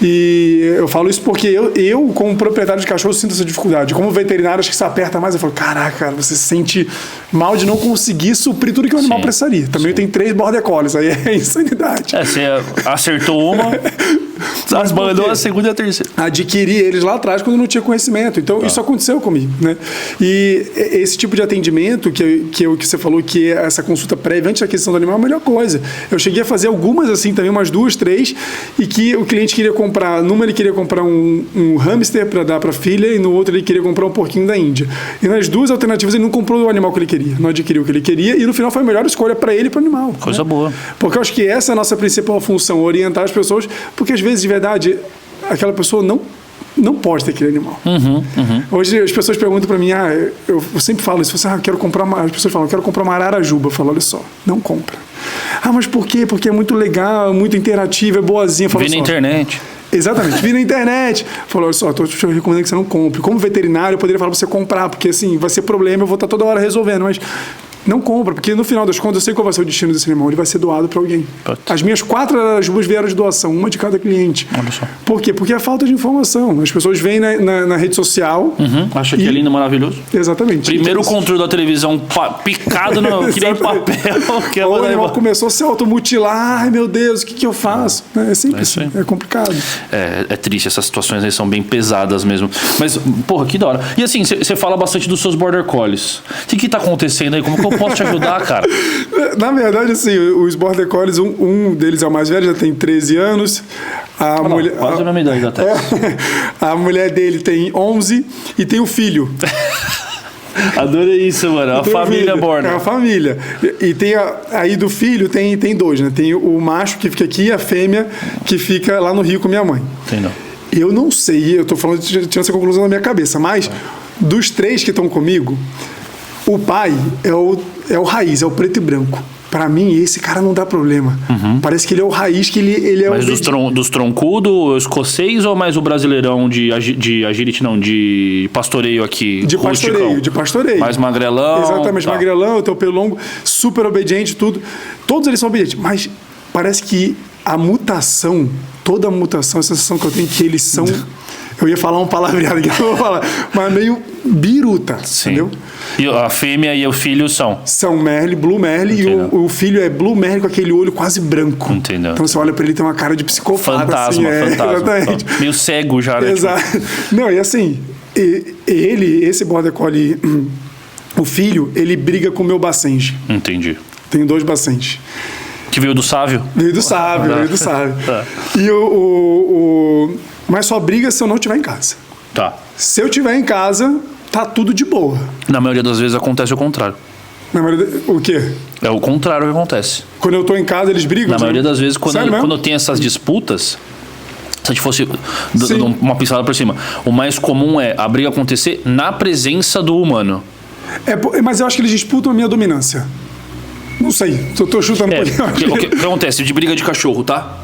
E eu falo isso porque eu como proprietário de cachorro, sinto essa dificuldade. Como veterinário, acho que se aperta mais. Eu falo, caraca, cara, você se sente mal de não conseguir suprir tudo que o animal precisaria. Também tem 3 border collies, aí é insanidade. Você acertou uma, mandou a segunda e a terceira. Adquiri eles lá atrás quando não tinha conhecimento. Então, isso aconteceu comigo, né? E esse tipo de atendimento que você falou, que é essa consulta prévia antes da aquisição do animal, é a melhor coisa. Eu cheguei a fazer algumas assim também, umas 2, 3, e que o cliente queria comprar, numa ele queria comprar um hamster para dar para a filha, e no outro ele queria comprar um porquinho da Índia. E nas 2 alternativas ele não comprou o animal que ele queria, não adquiriu o que ele queria, e no final foi a melhor escolha para ele e para o animal. Coisa boa. Porque eu acho que essa é a nossa principal função, orientar as pessoas, porque às vezes, de verdade, aquela pessoa não pode ter aquele animal. Hoje as pessoas perguntam para mim, eu sempre falo isso, as pessoas falam, quero comprar uma ararajuba. Eu falo, olha só, não compra. Mas por quê? Porque é muito legal, muito interativo, é boazinha. Vi na internet. Exatamente, vi na internet. Falou, olha só, estou te recomendando que você não compre. Como veterinário, eu poderia falar para você comprar, porque assim, vai ser problema, eu vou estar toda hora resolvendo, mas não compra, porque no final das contas eu sei qual vai ser o destino desse animal, ele vai ser doado para alguém. As minhas 4 ararajubas vieram de doação, uma de cada cliente. Olha só. Por quê? Porque é falta de informação. As pessoas veem na rede social. Acha que é lindo, maravilhoso. Exatamente. Primeiro o controle da televisão picado que nem papel. Que o animal começou a se automutilar. Ai, meu Deus, o que eu faço? É sempre assim. É complicado. É triste, essas situações aí são bem pesadas mesmo. Mas, porra, que da hora. E assim, você fala bastante dos seus border collies. O que tá acontecendo aí? Como que eu posso te ajudar, cara? Na verdade, assim, os border collies, um deles é o mais velho, já tem 13 anos. Quase a mesma idade até. A mulher dele tem 11 e tem o filho. Adorei isso, mano. A família border. É a família. E tem aí do filho tem 2, né? Tem o macho que fica aqui e a fêmea que fica lá no Rio com minha mãe. Entendeu? Eu não sei, eu tô falando, tinha essa conclusão na minha cabeça, mas dos 3 que estão comigo, o pai é o raiz, é o preto e branco. Pra mim, esse cara não dá problema. Parece que ele é o raiz, que ele é mas o... dos troncudos, escocês ou mais o brasileirão de agility, não, de pastoreio aqui? De pastoreio. Mais magrelão. Exatamente, magrelão, teu pelo longo, super obediente, tudo. Todos eles são obedientes, mas parece que a mutação, toda a mutação, a sensação que eu tenho é que eles são... Eu ia falar um palavreado que eu não vou falar, mas meio biruta, entendeu? E a fêmea e o filho são? São Merle, Blue Merle, e o filho é Blue Merle com aquele olho quase branco. Entendeu? Então você olha pra ele, tem uma cara de psicopata. Fantasma. Exatamente. Meio cego já, né? Exato. Não, e assim, esse Border Collie, o filho, ele briga com o meu Basenji. Entendi. Tenho 2 Basenji. Que veio do Sávio? Veio do Sávio. E mas só briga se eu não estiver em casa. Tá. Se eu estiver em casa, tá tudo de boa. Na maioria das vezes acontece o contrário. O quê? É o contrário que acontece. Quando eu tô em casa, eles brigam? Na maioria das vezes, quando eu tenho essas disputas, se a gente fosse uma pincelada por cima, o mais comum é a briga acontecer na presença do humano. Mas eu acho que eles disputam a minha dominância. Não sei, tô chutando um pouquinho. O que acontece? De briga de cachorro, tá?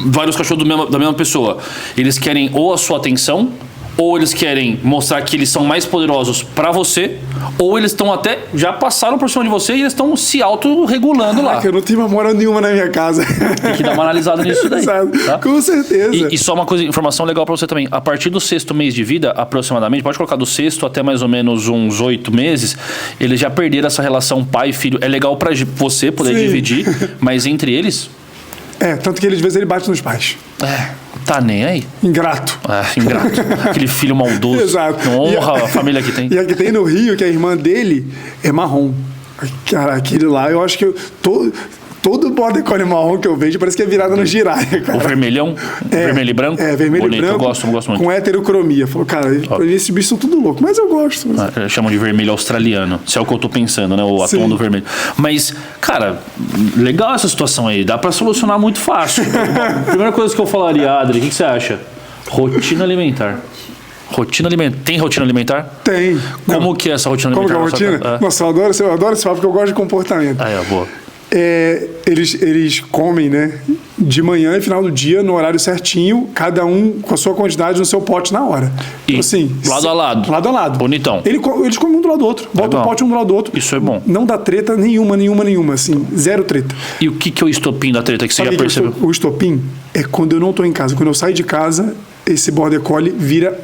Vários cachorros da mesma pessoa. Eles querem ou a sua atenção ou eles querem mostrar que eles são mais poderosos pra você, ou eles estão até, já passaram por cima de você e eles estão se autorregulando lá. Eu não tenho memória nenhuma na minha casa. Tem que dar uma analisada nisso daí. Tá? Com certeza. E só uma coisa, informação legal pra você também. A partir do 6º mês de vida, aproximadamente, pode colocar do 6º até mais ou menos uns 8 meses, eles já perderam essa relação pai e filho. É legal pra você poder dividir, mas entre eles... Tanto que ele, às vezes ele bate nos pais. Tá nem aí. Ingrato. Ingrato. Aquele filho maldoso. Exato. Não honra a família que tem. E a que tem no Rio, que a irmã dele é marrom. Cara, aquele lá, eu acho que todo border collie marrom que eu vejo parece que é virado no giraia, cara. O vermelhão? Vermelho e branco? Vermelho bonito, e branco. Eu gosto muito. Com heterocromia. Falou, cara, esses bichos são tudo louco, mas eu gosto. Chamam de vermelho australiano. Se é o que eu tô pensando, né? O atom do vermelho. Mas, cara, legal essa situação aí. Dá pra solucionar muito fácil. Primeira coisa que eu falaria, Adri, o que você acha? Rotina alimentar. Rotina alimentar. Tem rotina alimentar? Tem. Como que é essa rotina alimentar? Como que é a rotina? Nossa, eu adoro esse papo porque eu gosto de comportamento. Boa. Eles comem, né? De manhã e final do dia, no horário certinho, cada um com a sua quantidade no seu pote na hora. E assim, lado a lado. Lado a lado. Bonitão. Eles comem um do lado do outro. Bota o pote um do lado do outro. Isso é bom. Não dá treta nenhuma, assim, zero treta. E o que é o estopim da treta que você já percebeu? O estopim é quando eu não tô em casa. Quando eu saio de casa, esse border collie vira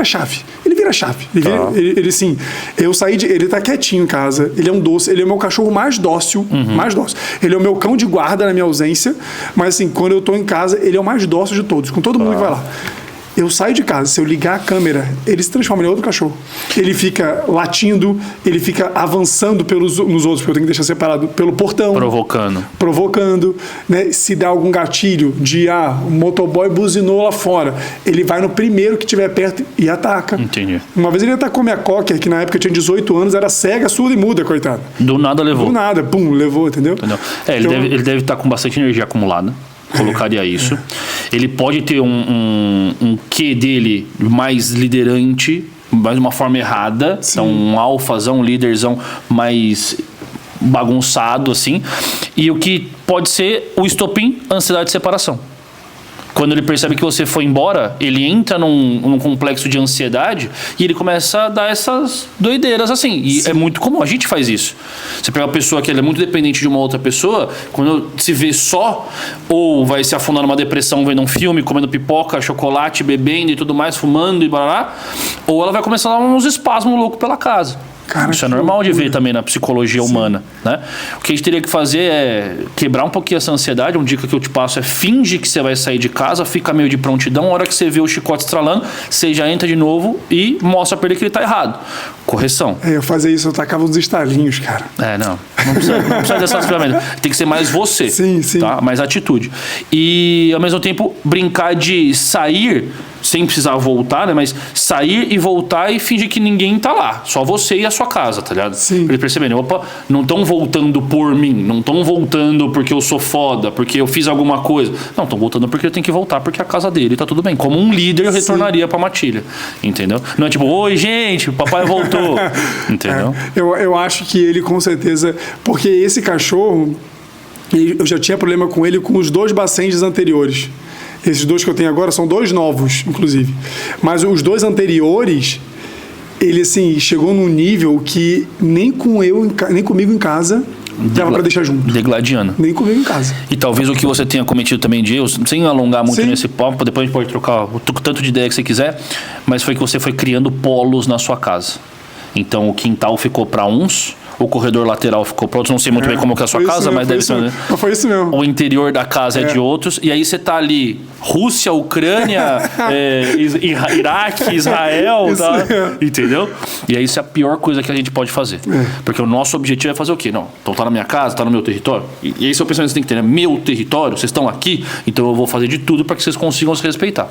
chave. Ele vira chave. Ele assim, ele tá quietinho em casa, ele é um doce, ele é o meu cachorro mais dócil, mais dócil. Ele é o meu cão de guarda na minha ausência, mas assim, quando eu tô em casa, ele é o mais dócil de todos, com todo mundo que vai lá. Eu saio de casa, se eu ligar a câmera, ele se transforma em outro cachorro. Ele fica latindo, ele fica avançando nos outros, porque eu tenho que deixar separado pelo portão. Provocando, né? Se dá algum gatilho de, o motoboy buzinou lá fora, ele vai no primeiro que estiver perto e ataca. Entendi. Uma vez ele atacou minha cocker, que na época tinha 18 anos, era cega, surda e muda, coitado. Do nada levou. Do nada, pum, levou, entendeu? Ele deve estar com bastante energia acumulada. Colocaria isso. Ele pode ter um quê dele mais liderante, mais de uma forma errada. Sim. Então, um alfazão, um líderzão mais bagunçado, assim. E o que pode ser o estopim, ansiedade de separação. Quando ele percebe que você foi embora, ele entra num complexo de ansiedade e ele começa a dar essas doideiras assim. E é muito comum, a gente faz isso. Você pega uma pessoa que é muito dependente de uma outra pessoa, quando se vê só, ou vai se afundar numa depressão vendo um filme, comendo pipoca, chocolate, bebendo e tudo mais, fumando e blá, ou ela vai começar a dar uns espasmos loucos pela casa. Cara, isso é normal de ver também na psicologia humana, né? O que a gente teria que fazer é quebrar um pouquinho essa ansiedade. Uma dica que eu te passo é finge que você vai sair de casa, fica meio de prontidão. A hora que você vê o chicote estralando, você já entra de novo e mostra pra ele que ele tá errado. Correção. Eu fazia isso, eu tacava uns estalinhos, cara. Não precisa dessa ferramenta. Tem que ser mais você. Sim. Tá? Mais atitude. E, ao mesmo tempo, brincar de sair sem precisar voltar, né? Mas sair e voltar e fingir que ninguém tá lá. Só você e a sua casa, tá ligado? Sim. Pra ele perceber, opa, não estão voltando por mim, não estão voltando porque eu sou foda, porque eu fiz alguma coisa. Não, estão voltando porque eu tenho que voltar porque a casa dele tá tudo bem. Como um líder eu retornaria pra matilha, entendeu? Não é tipo, oi gente, o papai voltou, entendeu? Eu acho que ele com certeza, porque esse cachorro, eu já tinha problema com ele com os 2 bacenges anteriores. Esses 2 que eu tenho agora são 2 novos, inclusive. Mas os 2 anteriores, ele assim, chegou num nível que nem comigo em casa dava pra deixar junto. Degladiano. Nem comigo em casa. E talvez o que você tenha cometido também de erros, sem alongar muito nesse papo, depois a gente pode trocar o tanto de ideia que você quiser, mas foi que você foi criando polos na sua casa. Então o quintal ficou para uns, o corredor lateral ficou para outros. Não sei muito bem como que é a sua casa, mas deve ser. Não foi isso mesmo. O interior da casa é de outros. E aí você tá ali, Rússia, Ucrânia, Iraque, Israel, tá? Entendeu? E aí isso é a pior coisa que a gente pode fazer. Porque o nosso objetivo é fazer o quê? Não, então tá na minha casa, tá no meu território. E esse é o pensamento que você tem que ter, né? Meu território, vocês estão aqui, então eu vou fazer de tudo para que vocês consigam se respeitar.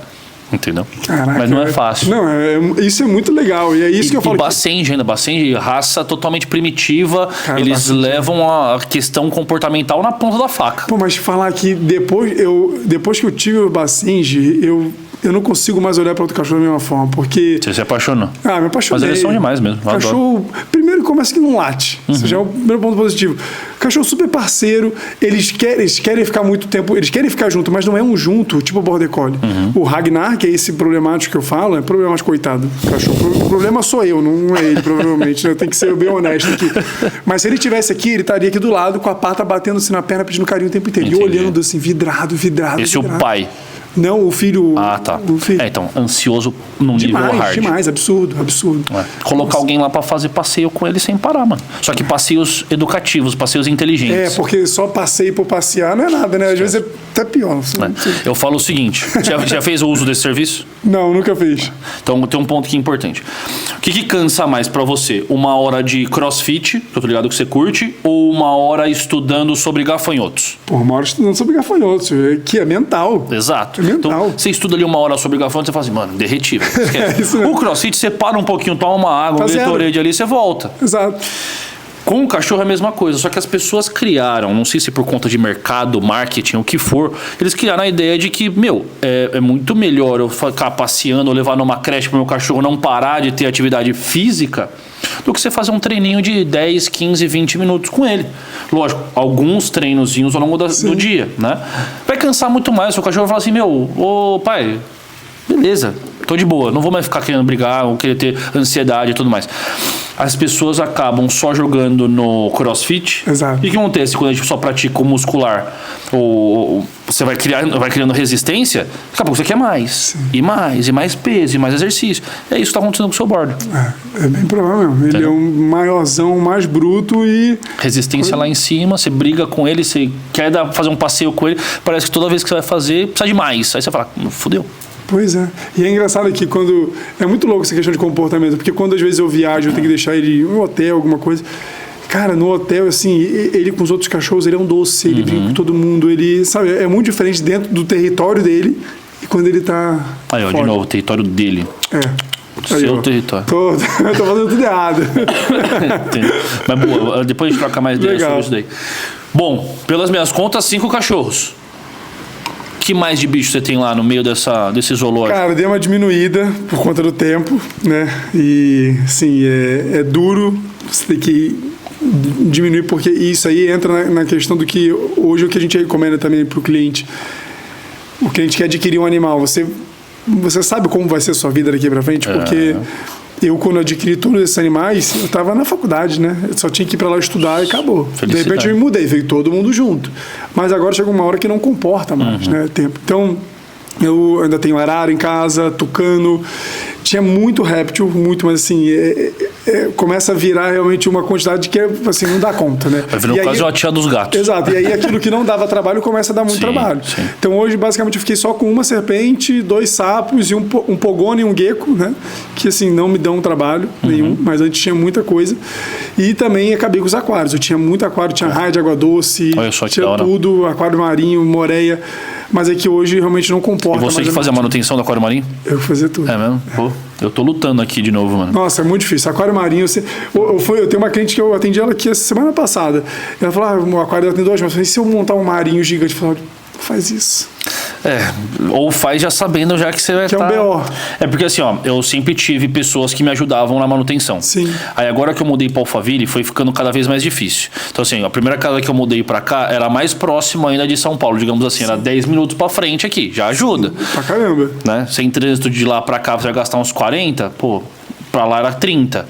Entendeu? Caraca, mas não é fácil. Não, isso é muito legal. E é isso que eu falo. E Bacenji ainda, Bacenji, raça totalmente primitiva. Cara, eles levam a questão comportamental na ponta da faca. Pô, mas falar que depois que eu tive o Bacenji, eu não consigo mais olhar para outro cachorro da mesma forma, porque... Você se apaixonou? Me apaixonei. Mas eles são demais mesmo. Cachorro, primeiro começa que não late. Isso já é o primeiro ponto positivo. Cachorro super parceiro, eles querem ficar muito tempo, eles querem ficar junto, mas não é um junto, tipo o Border Collie. O Ragnar, que é esse problemático que eu falo, é problemático, coitado. Cachorro. O problema sou eu, não é ele, provavelmente. Né? Eu tenho que ser bem honesto aqui. Mas se ele estivesse aqui, ele estaria aqui do lado, com a pata batendo-se na perna, pedindo carinho o tempo inteiro. Entendi. E olhando assim, vidrado. Esse é o pai. Não, o filho. Ah, tá. O filho. Então, ansioso num nível hard. Demais, absurdo. Colocar alguém lá pra fazer passeio com ele sem parar, mano. Só que passeios educativos, passeios inteligentes. Porque só passeio por passear não é nada, né? Às vezes é até pior. Eu falo o seguinte, já fez o uso desse serviço? Não, nunca fiz. Então tem um ponto aqui importante. O que cansa mais pra você? 1 hora de crossfit, que eu tô ligado que você curte, ou 1 hora estudando sobre gafanhotos? Pô, 1 hora estudando sobre gafanhotos, que é mental. Exato. É mental. Então, você estuda ali 1 hora sobre gafanhotos, você fala assim, mano, derretido. O crossfit, você para um pouquinho, toma uma água, um Gatorade ali, você volta. Exato. Com o cachorro é a mesma coisa, só que as pessoas criaram, não sei se por conta de mercado, marketing, o que for, eles criaram a ideia de que, é muito melhor eu ficar passeando ou levar numa creche para o meu cachorro não parar de ter atividade física do que você fazer um treininho de 10, 15, 20 minutos com ele. Lógico, alguns treinozinhos ao longo do dia, né? Vai cansar muito mais, o cachorro vai falar assim, ô pai, beleza, tô de boa, não vou mais ficar querendo brigar ou querer ter ansiedade e tudo mais. As pessoas acabam só jogando no crossfit. Exato. E o que acontece quando a gente só pratica o muscular? Ou você vai criando resistência, daqui a pouco você quer mais. Sim. E mais peso, e mais exercício. É isso que está acontecendo com o seu border. É bem provável mesmo. Ele é um maiorzão, mais bruto e... Resistência lá em cima, você briga com ele, você quer fazer um passeio com ele, parece que toda vez que você vai fazer, precisa de mais. Aí você fala, fudeu. Pois é. E é engraçado que quando... É muito louco essa questão de comportamento, porque quando às vezes eu viajo, eu tenho que deixar ele em um hotel, alguma coisa. Cara, no hotel, assim, ele com os outros cachorros, ele é um doce, ele brinca com todo mundo, ele, sabe, é muito diferente dentro do território dele e quando ele tá... Aí, ó, de novo, o território dele. Seu território. Tô fazendo tudo errado. Mas boa, depois a gente troca mais ideias sobre isso daí. Bom, pelas minhas contas, 5 cachorros. O que mais de bicho você tem lá no meio desse zoológico? Cara, deu uma diminuída por conta do tempo, né? E, assim, é duro. Você tem que diminuir, porque isso aí entra na questão do que hoje o que a gente recomenda também para o cliente. O cliente quer adquirir um animal. Você sabe como vai ser a sua vida daqui para frente? Porque eu, quando adquiri todos esses animais, eu estava na faculdade, né? Eu só tinha que ir para lá estudar e acabou. De repente eu me mudei, veio todo mundo junto. Mas agora chega uma hora que não comporta mais, né? Tempo. Então, eu ainda tenho arara em casa, tucano. Tinha muito réptil, mas assim, começa a virar realmente uma quantidade que assim, não dá conta, né? Vai virar quase uma tia dos gatos. Exato, e aí aquilo que não dava trabalho começa a dar muito trabalho. Sim. Então hoje, basicamente, eu fiquei só com uma serpente, 2 sapos e um pogone e um gecko, né? Que assim, não me dão trabalho nenhum, mas antes tinha muita coisa. E também acabei com os aquários. Eu tinha muito aquário, tinha raia de água doce, tinha tudo, aquário marinho, moreia. Mas é que hoje realmente não comporta. E você que fazia a manutenção do aquário marinho? Eu fazia tudo. É mesmo? Pô, eu tô lutando aqui de novo, mano. Nossa, é muito difícil. Aquário marinho, eu tenho uma cliente que eu atendi ela aqui essa semana passada. Ela falou, o aquário dela tem 2 metros. Eu falei, se eu montar um marinho gigante? Eu falei, faz isso. Ou faz já sabendo já que você vai estar... Que é um BO. É porque assim, ó, eu sempre tive pessoas que me ajudavam na manutenção. Sim. Aí agora que eu mudei para Alphaville, foi ficando cada vez mais difícil. Então assim, a primeira casa que eu mudei para cá era mais próxima ainda de São Paulo, digamos assim, era 10 minutos para frente aqui, já ajuda. Pra caramba. Né? Sem trânsito de lá para cá, você vai gastar uns 40, para lá era 30.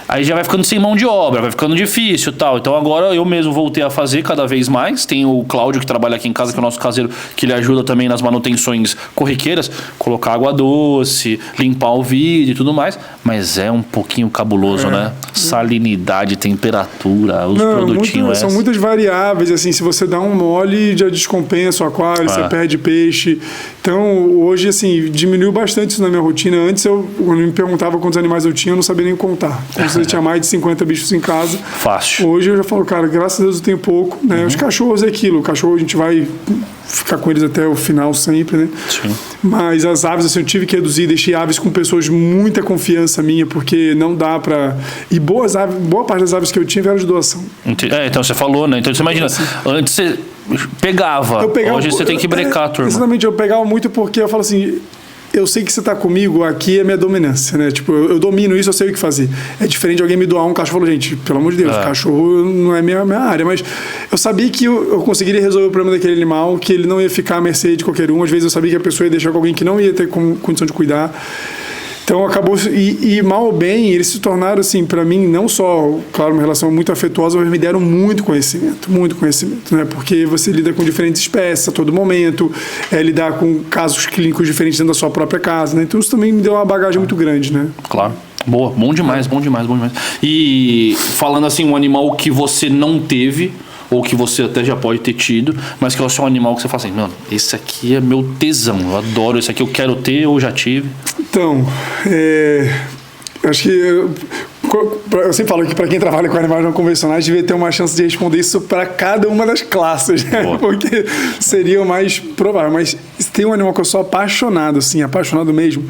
Aí já vai ficando sem mão de obra, vai ficando difícil e tal. Então agora eu mesmo voltei a fazer cada vez mais. Tem o Cláudio que trabalha aqui em casa, que é o nosso caseiro, que ele ajuda também nas manutenções corriqueiras. Colocar água doce, limpar o vidro e tudo mais. Mas é um pouquinho cabuloso, né? Salinidade, temperatura, os produtinhos. São muitas variáveis, assim, se você dá um mole, já descompensa o aquário, você perde peixe. Então hoje, assim, diminuiu bastante isso na minha rotina. Antes, quando me perguntava quantos animais eu tinha, eu não sabia nem contar. Você tinha mais de 50 bichos em casa. Fácil. Hoje eu já falo, cara, graças a Deus eu tenho pouco, né? Os cachorros é aquilo. O cachorro a gente vai ficar com eles até o final sempre, né? Sim. Mas as aves, assim, eu tive que reduzir, deixei aves com pessoas de muita confiança minha, porque não dá pra... E boa parte das aves que eu tinha vieram de doação. Então você falou, né? Então você imagina, antes você pegava, hoje você tem que brecar a turma. Exatamente, eu pegava muito porque eu falo assim... eu sei que você está comigo, aqui é minha dominância, né? Tipo, eu domino isso, eu sei o que fazer. É diferente de alguém me doar um cachorro. Eu falo, gente, pelo amor de Deus, cachorro não é minha área. Mas eu sabia que eu conseguiria resolver o problema daquele animal, que ele não ia ficar à mercê de qualquer um. Às vezes eu sabia que a pessoa ia deixar com alguém que não ia ter condição de cuidar. Então acabou, e mal ou bem, eles se tornaram, assim, para mim, não só, claro, uma relação muito afetuosa, mas me deram muito conhecimento, né? Porque você lida com diferentes espécies a todo momento, lidar com casos clínicos diferentes dentro da sua própria casa, né? Então isso também me deu uma bagagem muito grande, né? Claro. Boa, bom demais. E falando assim, um animal que você não teve, ou que você até já pode ter tido, mas que é só um animal que você fala assim, mano, esse aqui é meu tesão, eu adoro esse aqui, eu quero ter ou já tive. Então, acho que eu sempre falo que para quem trabalha com animais não convencionais devia ter uma chance de responder isso para cada uma das classes, né? Porque seria o mais provável. Mas tem um animal que eu sou apaixonado, assim, apaixonado mesmo,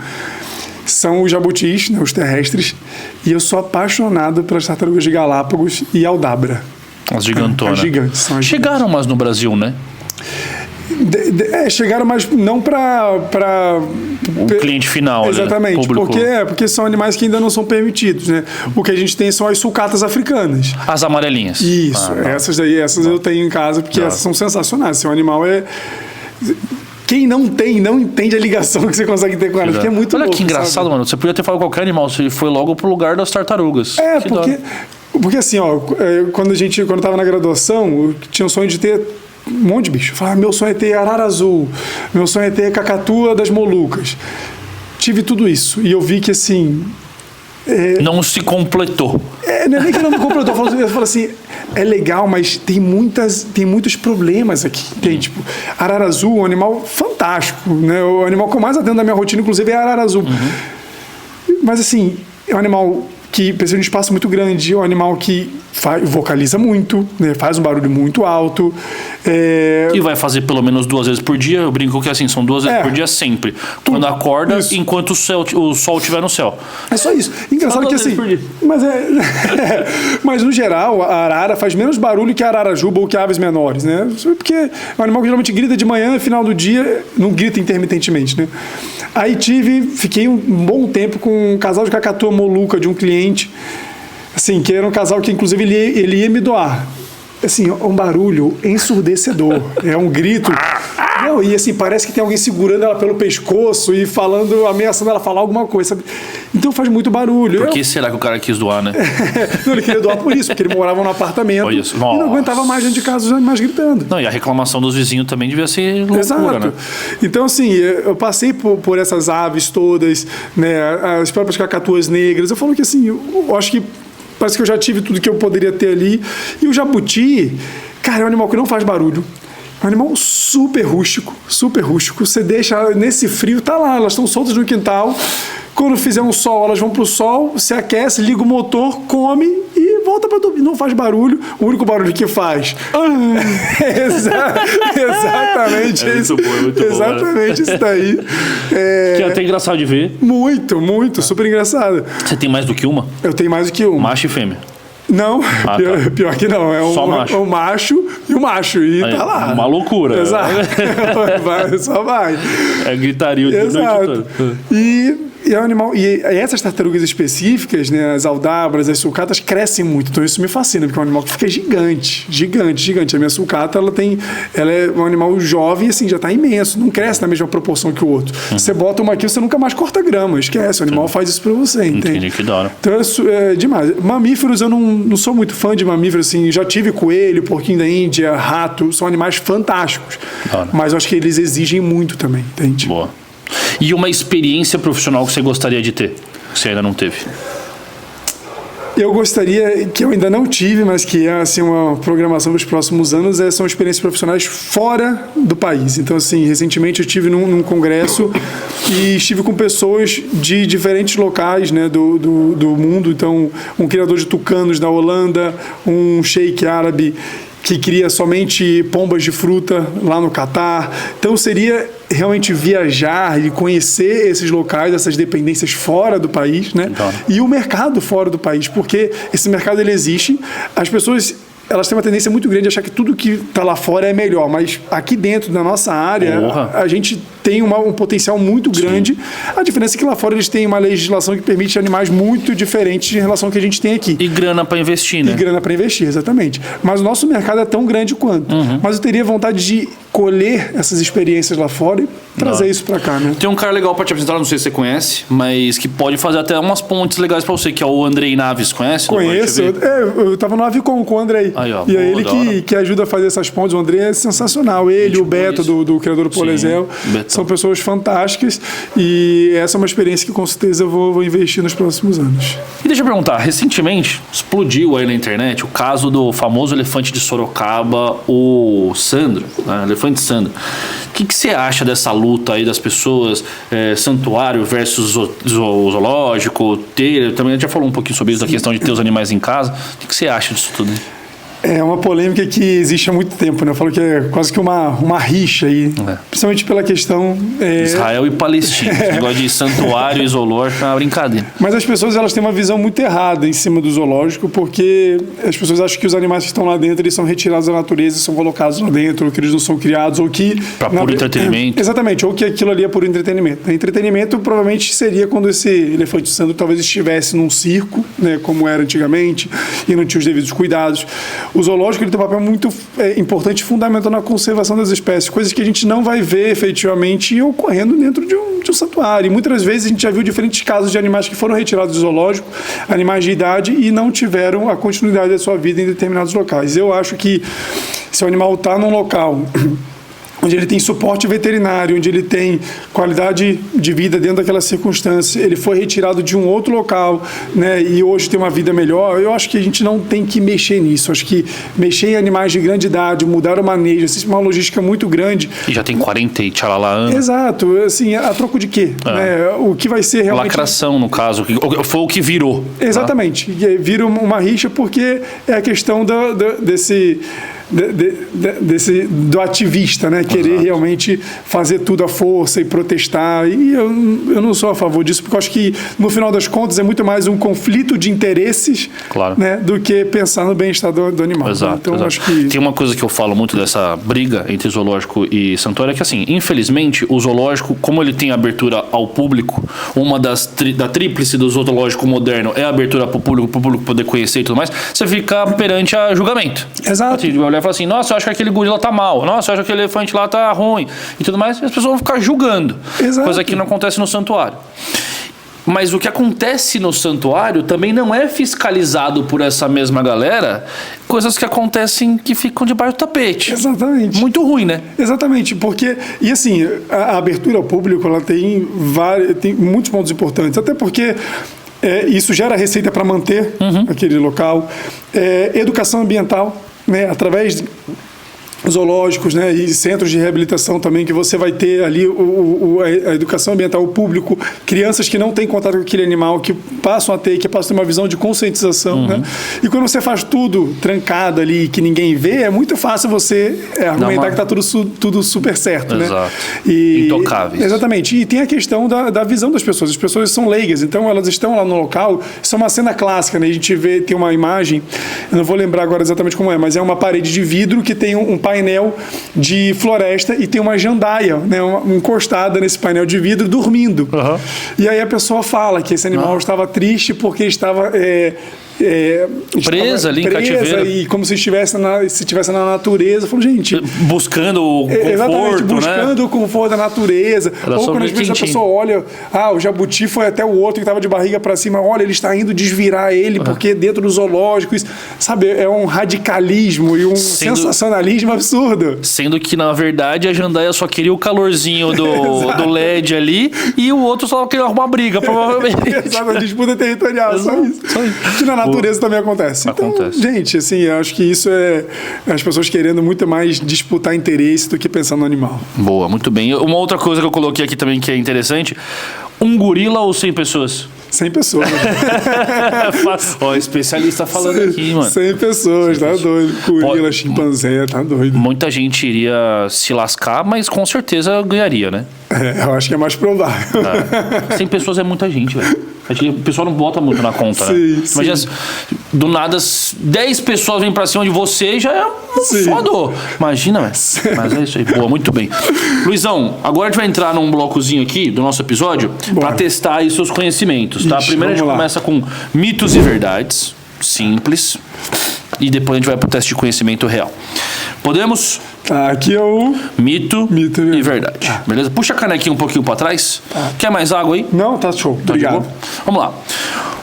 são os jabutis, né, os terrestres, e eu sou apaixonado pelas tartarugas de Galápagos e Aldabra. As gigantonas. As gigantes. São as Chegaram gigantes. mais no Brasil, né? Chegaram, mas não para o cliente final. Exatamente, né? porque são animais que ainda não são permitidos, né? O que a gente tem são as sulcatas africanas. As amarelinhas. Isso, essas eu tenho em casa, porque essas são sensacionais. Seu animal é... Quem não tem, não entende a ligação que você consegue ter com elas, porque é muito louco. Olha que engraçado, sabe? Mano. Você podia ter falado qualquer animal, você foi logo pro lugar das tartarugas. Porque assim, quando eu tava na graduação, eu tinha o sonho de ter um monte de bicho. Eu falava, meu sonho é ter arara azul, meu sonho é ter cacatua das Molucas. Tive tudo isso. E eu vi que, assim... não se completou. Não é nem que não me completou. Eu falo assim, é legal, mas tem muitos problemas aqui. Tem, tipo, arara azul é um animal fantástico, né? O animal que eu mais atendo na minha rotina, inclusive, é a arara azul. Mas, assim, é um animal que precisa de um espaço muito grande, é um animal que vocaliza muito, né? Faz um barulho muito alto. E vai fazer pelo menos 2 vezes por dia. Eu brinco que assim, são 2 vezes por dia sempre. Quando acorda, enquanto o sol estiver no céu. É só isso. Engraçado que assim... Mas no geral, a arara faz menos barulho que a ararajuba ou que aves menores, né? Porque é um animal que geralmente grita de manhã e final do dia não grita intermitentemente, né? Aí fiquei um bom tempo com um casal de cacatua moluca de um cliente, assim, que era um casal que inclusive ele ia me doar. Assim, um barulho ensurdecedor. É um grito. Não, e assim, parece que tem alguém segurando ela pelo pescoço e falando, ameaçando ela falar alguma coisa, sabe? Então faz muito barulho. Por que será que o cara quis doar, né? Não, ele queria doar por isso, porque ele morava num apartamento e não aguentava mais dentro de casa os animais gritando. Não, e a reclamação dos vizinhos também devia ser loucura, exato, né? Então, assim, eu passei por essas aves todas, né? As próprias cacatuas negras. Eu falo que, assim, eu acho que parece que eu já tive tudo que eu poderia ter ali. E o jabuti, cara, é um animal que não faz barulho. É um animal super rústico, super rústico. Você deixa nesse frio, tá lá, elas estão soltas no quintal. Quando fizer um sol, elas vão pro sol, se aquece, liga o motor, come e volta para dormir. Não faz barulho. O único barulho que faz exatamente isso. Muito bom, exatamente isso daí. Que é até engraçado de ver. Muito, super engraçado. Você tem mais do que uma? Eu tenho mais do que uma. Macho e fêmea? Não, pior que não. É só macho. É um macho e o macho. E aí, tá lá. Uma loucura. Exato. Só vai. É gritaria o dia todo. E é um animal. E essas tartarugas específicas, né, as aldabras, as sulcatas, crescem muito. Então isso me fascina, porque é um animal que fica gigante. A minha sulcata, ela é um animal jovem, assim, já está imenso. Não cresce na mesma proporção que o outro. Você bota uma aqui, você nunca mais corta grama. Esquece, o animal faz isso para você, entende? Entendi, que da hora. Então é demais. Mamíferos, eu não sou muito fã de mamíferos, assim. Já tive coelho, porquinho da Índia, rato. São animais fantásticos. Mas eu acho que eles exigem muito também, entende? Boa. E uma experiência profissional que você gostaria de ter, que você ainda não teve? Eu gostaria, que eu ainda não tive, mas que é assim, uma programação para os próximos anos, são experiências profissionais fora do país. Então, assim, recentemente eu estive num congresso e estive com pessoas de diferentes locais, né, do mundo. Então, um criador de tucanos da Holanda, um sheik árabe que cria somente pombas de fruta lá no Catar. Então seria realmente viajar e conhecer esses locais, essas dependências fora do país, né? Então. E o mercado fora do país, porque esse mercado ele existe. As pessoas, elas têm uma tendência muito grande de achar que tudo que está lá fora é melhor, mas aqui dentro da nossa área, a gente tem um potencial muito grande. A diferença é que lá fora eles têm uma legislação que permite animais muito diferentes em relação ao que a gente tem aqui. E grana para investir, né? E grana para investir, exatamente. Mas o nosso mercado é tão grande quanto. Mas eu teria vontade de colher essas experiências lá fora e trazer isso para cá, né? Tem um cara legal para te apresentar, não sei se você conhece, mas que pode fazer até umas pontes legais para você, que é o Andrei Naves, conhece? Conheço. Eu tava no Avicom com o Andrei. Aí, ó, e é ele que ajuda a fazer essas pontes. O Andrei é sensacional. Ele, o Beto, do criador do Polesel, são pessoas fantásticas. E essa é uma experiência que com certeza eu vou investir nos próximos anos. E deixa eu perguntar, recentemente explodiu aí na internet o caso do famoso elefante de Sorocaba, o Sandro, né? Elefante Sandro. O que você acha dessa luta aí das pessoas, santuário versus zoológico, também a gente já falou um pouquinho sobre isso, da questão de ter os animais em casa. O que você acha disso tudo? É uma polêmica que existe há muito tempo, né? Eu falo que é quase que uma rixa aí, principalmente pela questão... Israel e Palestina, esse negócio de santuário e zoológico é uma brincadeira. Mas as pessoas elas têm uma visão muito errada em cima do zoológico, porque as pessoas acham que os animais que estão lá dentro eles são retirados da natureza e são colocados lá dentro, ou que eles não são criados, ou que... Para puro entretenimento. Exatamente, ou que aquilo ali é puro entretenimento. Entretenimento provavelmente seria quando esse elefante Sandro talvez estivesse num circo, né, como era antigamente, e não tinha os devidos cuidados. O zoológico ele tem um papel muito importante e fundamental na conservação das espécies, coisas que a gente não vai ver efetivamente ocorrendo dentro de um santuário. E muitas vezes a gente já viu diferentes casos de animais que foram retirados do zoológico, animais de idade, e não tiveram a continuidade da sua vida em determinados locais. Eu acho que se o animal está num local onde ele tem suporte veterinário, onde ele tem qualidade de vida dentro daquela circunstância, ele foi retirado de um outro local, né, e hoje tem uma vida melhor, eu acho que a gente não tem que mexer nisso. Acho que mexer em animais de grande idade, mudar o manejo, assim, uma logística muito grande. E já tem 40 e tchalala anos. Exato. Assim, a troco de quê? Né? O que vai ser realmente... Lacração, no caso. Foi o que virou. Exatamente. Tá? Vira uma rixa porque é a questão do ativista, né? Querer realmente fazer tudo à força e protestar. E eu não sou a favor disso, porque eu acho que, no final das contas, é muito mais um conflito de interesses, né, do que pensar no bem-estar do animal. Exato, né? Então, exato. Acho que... Tem uma coisa que eu falo muito dessa briga entre zoológico e santuário, é que, assim, infelizmente, o zoológico, como ele tem abertura ao público, uma da tríplice do zoológico moderno é a abertura para o público poder conhecer e tudo mais, você fica perante a julgamento. Exato. Assim, olhar e falar assim, nossa, eu acho que aquele gorila tá mal, nossa, eu acho que aquele elefante lá tá ruim e tudo mais, e as pessoas vão ficar julgando. Exato. Coisa que não acontece no santuário. Mas o que acontece no santuário também não é fiscalizado por essa mesma galera, coisas que acontecem que ficam debaixo do tapete. Exatamente. Muito ruim, né? Exatamente, porque, e assim, a abertura ao público, ela tem muitos pontos importantes, até porque isso gera receita para manter aquele local, educação ambiental, né, através zoológicos, né, e centros de reabilitação também, que você vai ter ali a educação ambiental, o público, crianças que não têm contato com aquele animal, que passam a ter uma visão de conscientização, né? E quando você faz tudo trancado ali, que ninguém vê, é muito fácil você argumentar que está tudo super certo. Exato. Né? Intocáveis. Exatamente. E tem a questão da visão das pessoas. As pessoas são leigas, então elas estão lá no local. Isso é uma cena clássica, né? A gente vê, tem uma imagem, eu não vou lembrar agora exatamente como é, mas é uma parede de vidro que tem um painel de floresta e tem uma jandaia, né, encostada nesse painel de vidro, dormindo. E aí a pessoa fala que esse animal estava triste porque estava presa ali em cativeiro. E como se estivesse na natureza. Eu falo, gente... Buscando o conforto, exatamente, buscando o conforto da natureza. Ou quando às vezes a pessoa olha, o jabuti foi até o outro que estava de barriga para cima, olha, ele está indo desvirar ele, porque dentro do zoológico, isso, sabe, é um radicalismo e um sensacionalismo absurdo. Sendo que, na verdade, a jandaia só queria o calorzinho do LED ali, e o outro só queria arrumar briga, provavelmente. Exato, a disputa territorial, só isso. Que na natureza também acontece. Então, gente, assim, eu acho que isso é as pessoas querendo muito mais disputar interesse do que pensar no animal. Boa, muito bem. Uma outra coisa que eu coloquei aqui também que é interessante, um gorila ou 100 pessoas? 100 pessoas. Ó, especialista falando aqui, mano. 100 pessoas, tá doido. Gorila, chimpanzé, tá doido. Muita gente iria se lascar, mas com certeza ganharia, né? Eu acho que é mais provável. 100 pessoas é muita gente, velho. O pessoal não bota muito na conta, sim, né? sim. Imagina, do nada, 10 pessoas vêm pra cima de você e já é foda. Imagina, velho. Mas é isso aí. Boa, muito bem. Luizão, agora a gente vai entrar num blocozinho aqui do nosso episódio pra testar aí seus conhecimentos, tá? Primeiro a gente começa com mitos e verdades. Simples. E depois a gente vai pro teste de conhecimento real. Podemos? Tá, aqui é o... Mito e verdade. Beleza? Puxa a canequinha um pouquinho pra trás. Quer mais água aí? Não, tá show. Tá. Obrigado. Vamos lá.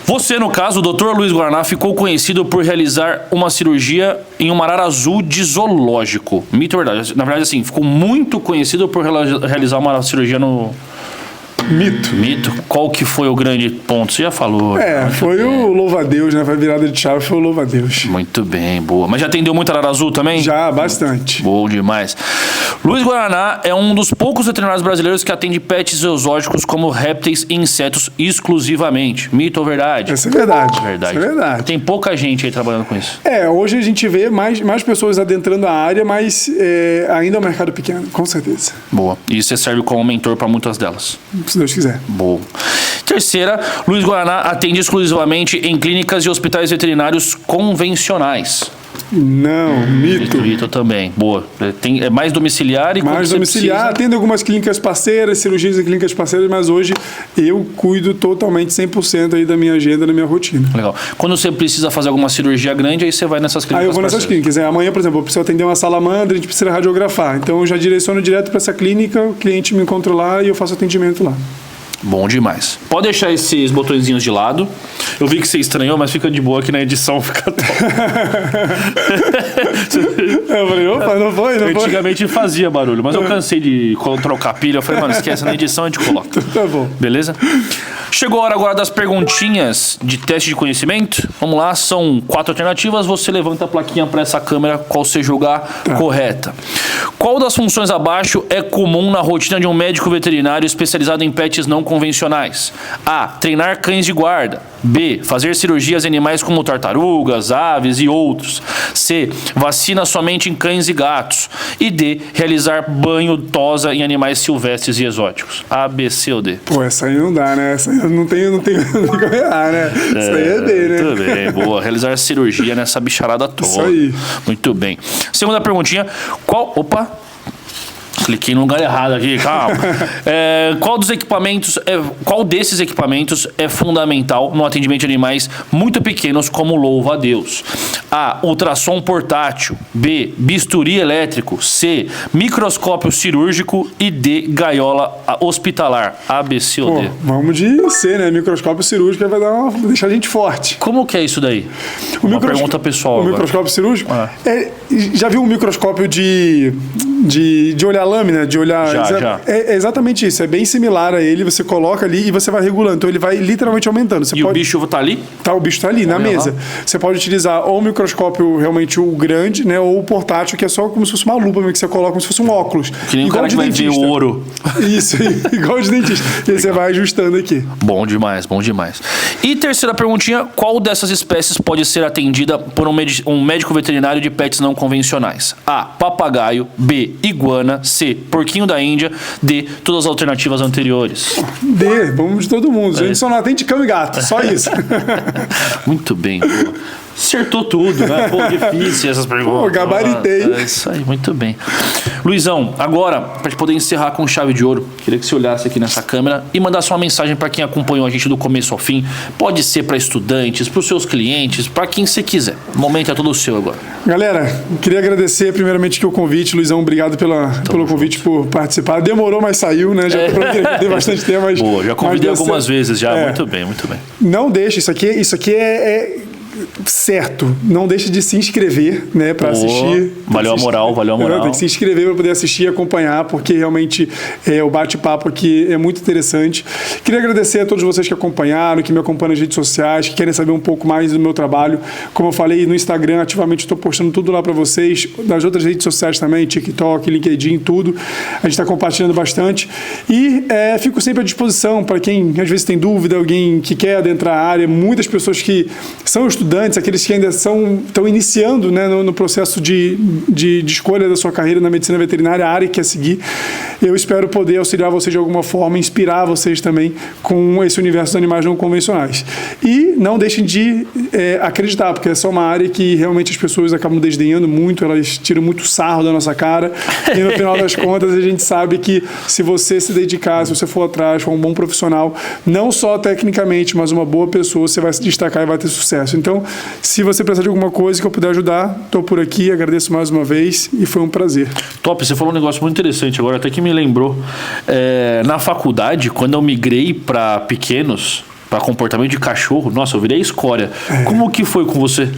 Você, no caso, o Dr. Luiz Guaraná, ficou conhecido por realizar uma cirurgia em um arara azul de zoológico. Mito ou verdade? Na verdade, assim, ficou muito conhecido por realizar uma cirurgia no... Mito. Qual que foi o grande ponto? Você já falou. Foi o louva-a-Deus, né? Foi a virada de chave, foi o louva-a-Deus. Muito bem, boa. Mas já atendeu muito arara azul também? Já, bastante. Bom demais. Luiz Guaraná é um dos poucos veterinários brasileiros que atende pets exóticos como répteis e insetos exclusivamente. Mito ou verdade? Essa é verdade. Verdade. Essa é verdade. Tem pouca gente aí trabalhando com isso. Hoje a gente vê mais pessoas adentrando a área, mas ainda é um mercado pequeno, com certeza. Boa. E você serve como mentor para muitas delas. Se Deus quiser. Boa. Terceira, Luiz Guaraná atende exclusivamente em clínicas e hospitais veterinários convencionais. Não, mito. Mito também. Boa. É mais domiciliar e mais domiciliar. Atendo algumas clínicas parceiras, cirurgias em clínicas parceiras, mas hoje eu cuido totalmente 100% aí da minha agenda, da minha rotina. Legal. Quando você precisa fazer alguma cirurgia grande, aí você vai nessas clínicas. Aí eu vou nessas clínicas. Amanhã, por exemplo, eu preciso atender uma salamandra, a gente precisa radiografar. Então eu já direciono direto para essa clínica, o cliente me encontra lá e eu faço atendimento lá. Bom demais. Pode deixar esses botõezinhos de lado. Eu vi que você estranhou, mas fica de boa que na edição fica top. Eu falei, opa, não foi. Antigamente fazia barulho, mas eu cansei de trocar pilha. Eu falei, mano, esquece, na edição a gente coloca. Tá bom. Beleza? Chegou a hora agora das perguntinhas de teste de conhecimento. Vamos lá, são 4 alternativas. Você levanta a plaquinha para essa câmera, qual você julgar correta. Qual das funções abaixo é comum na rotina de um médico veterinário especializado em pets não convencionais? A. Treinar cães de guarda. B. Fazer cirurgias em animais como tartarugas, aves e outros. C. Vacina somente em cães e gatos. E D. Realizar banho tosa em animais silvestres e exóticos. A, B, C ou D? Pô, essa aí não dá, né? Essa aí não tem como errar, né? Isso aí é D, né? Muito bem, boa. Realizar cirurgia nessa bicharada toda. Isso aí. Muito bem. Segunda perguntinha. Opa! Cliquei no lugar errado aqui, calma. Qual desses equipamentos é fundamental no atendimento de animais muito pequenos como louva-a-Deus? A. Ultrassom portátil. B. Bisturi elétrico. C. Microscópio cirúrgico. E D. Gaiola hospitalar. A, B, C ou D? Vamos de C, né? Microscópio cirúrgico vai deixar a gente forte. Como que é isso daí? Uma pergunta pessoal. O microscópio cirúrgico? Já viu um microscópio de olhar lâmina, de olhar... Já. É exatamente isso, é bem similar a ele, você coloca ali e você vai regulando, então ele vai literalmente aumentando. O bicho tá ali? O bicho tá ali, na mesa. Você pode utilizar ou o microscópio realmente o grande, né, ou o portátil, que é só como se fosse uma lupa, que você coloca como se fosse um óculos. Que nem igual o cara que vai ver o ouro. Isso, igual de dentista. E aí você vai ajustando aqui. Bom demais, bom demais. E terceira perguntinha, qual dessas espécies pode ser atendida por um médico veterinário de pets não convencionais? A. Papagaio. B. Iguana. C. Porquinho da Índia. D. Todas as alternativas anteriores. D. Vamos de todo mundo. A gente só não atende cão e gato. Só isso. Muito bem. Boa. Acertou tudo, né? Pô, difícil essas perguntas. Pô, gabaritei. É isso aí, muito bem. Luizão, agora, pra gente poder encerrar com chave de ouro, queria que você olhasse aqui nessa câmera e mandasse uma mensagem para quem acompanhou a gente do começo ao fim. Pode ser para estudantes, para os seus clientes, para quem você quiser. O momento é todo seu agora. Galera, queria agradecer primeiramente aqui o convite. Luizão, obrigado pelo convite, por participar. Demorou, mas saiu, né? Já tem bastante tempo. Mas, boa, já convidei algumas vezes já. Muito bem, muito bem. Não deixe, isso aqui é certo, não deixe de se inscrever, né, para assistir. Valeu a moral. Tem que se inscrever para poder assistir e acompanhar, porque realmente o bate-papo aqui é muito interessante. Queria agradecer a todos vocês que acompanharam, que me acompanham nas redes sociais, que querem saber um pouco mais do meu trabalho. Como eu falei, no Instagram, ativamente estou postando tudo lá para vocês, nas outras redes sociais também, TikTok, LinkedIn, tudo. A gente está compartilhando bastante. E fico sempre à disposição para quem às vezes tem dúvida, alguém que quer adentrar a área, muitas pessoas que são estudantes, iniciantes, aqueles que ainda estão iniciando, né, no processo de escolha da sua carreira na medicina veterinária, a área que quer seguir. Eu espero poder auxiliar vocês de alguma forma, inspirar vocês também com esse universo dos animais não convencionais. E não deixem de acreditar, porque essa é uma área que realmente as pessoas acabam desdenhando muito, elas tiram muito sarro da nossa cara, e no final das contas a gente sabe que se você se dedicar, se você for atrás, for um bom profissional, não só tecnicamente, mas uma boa pessoa, você vai se destacar e vai ter sucesso. Então, se você precisar de alguma coisa que eu puder ajudar, estou por aqui, agradeço mais uma vez e foi um prazer. Top, você falou um negócio muito interessante agora, até que me lembrou. Na faculdade, quando eu migrei para pequenos, para comportamento de cachorro, nossa, eu virei escória. Como que foi com você?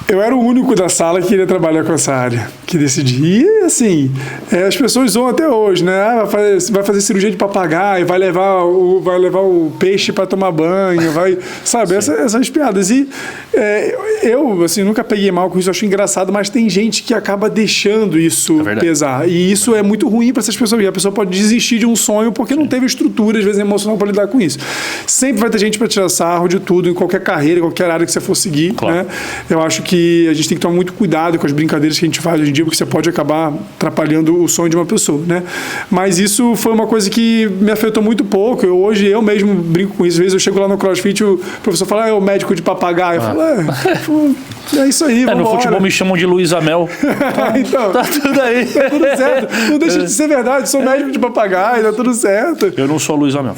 Eu era o único da sala que queria trabalhar com essa área, que decidi. E, assim, as pessoas zoam até hoje, né? Vai fazer cirurgia de papagaio, vai levar o peixe para tomar banho, sabe? Essas piadas. E eu, assim, nunca peguei mal com isso, acho engraçado, mas tem gente que acaba deixando isso pesar. E isso é muito ruim para essas pessoas. E a pessoa pode desistir de um sonho porque não teve estrutura, às vezes, emocional para lidar com isso. Sempre vai ter gente para tirar sarro de tudo, em qualquer carreira, em qualquer área que você for seguir, claro, né? Eu acho que a gente tem que tomar muito cuidado com as brincadeiras que a gente faz hoje em dia, porque você pode acabar atrapalhando o sonho de uma pessoa, né? Mas isso foi uma coisa que me afetou muito pouco. Hoje eu mesmo brinco com isso. Às vezes eu chego lá no CrossFit, o professor fala, é o médico de papagaio. Eu falo, é isso aí, vamos no futebol me chamam de Luiz Amel. Então, tá tudo aí. Tá tudo certo. Não deixa de ser verdade, sou médico de papagaio, tá tudo certo. Eu não sou Luiz Amel.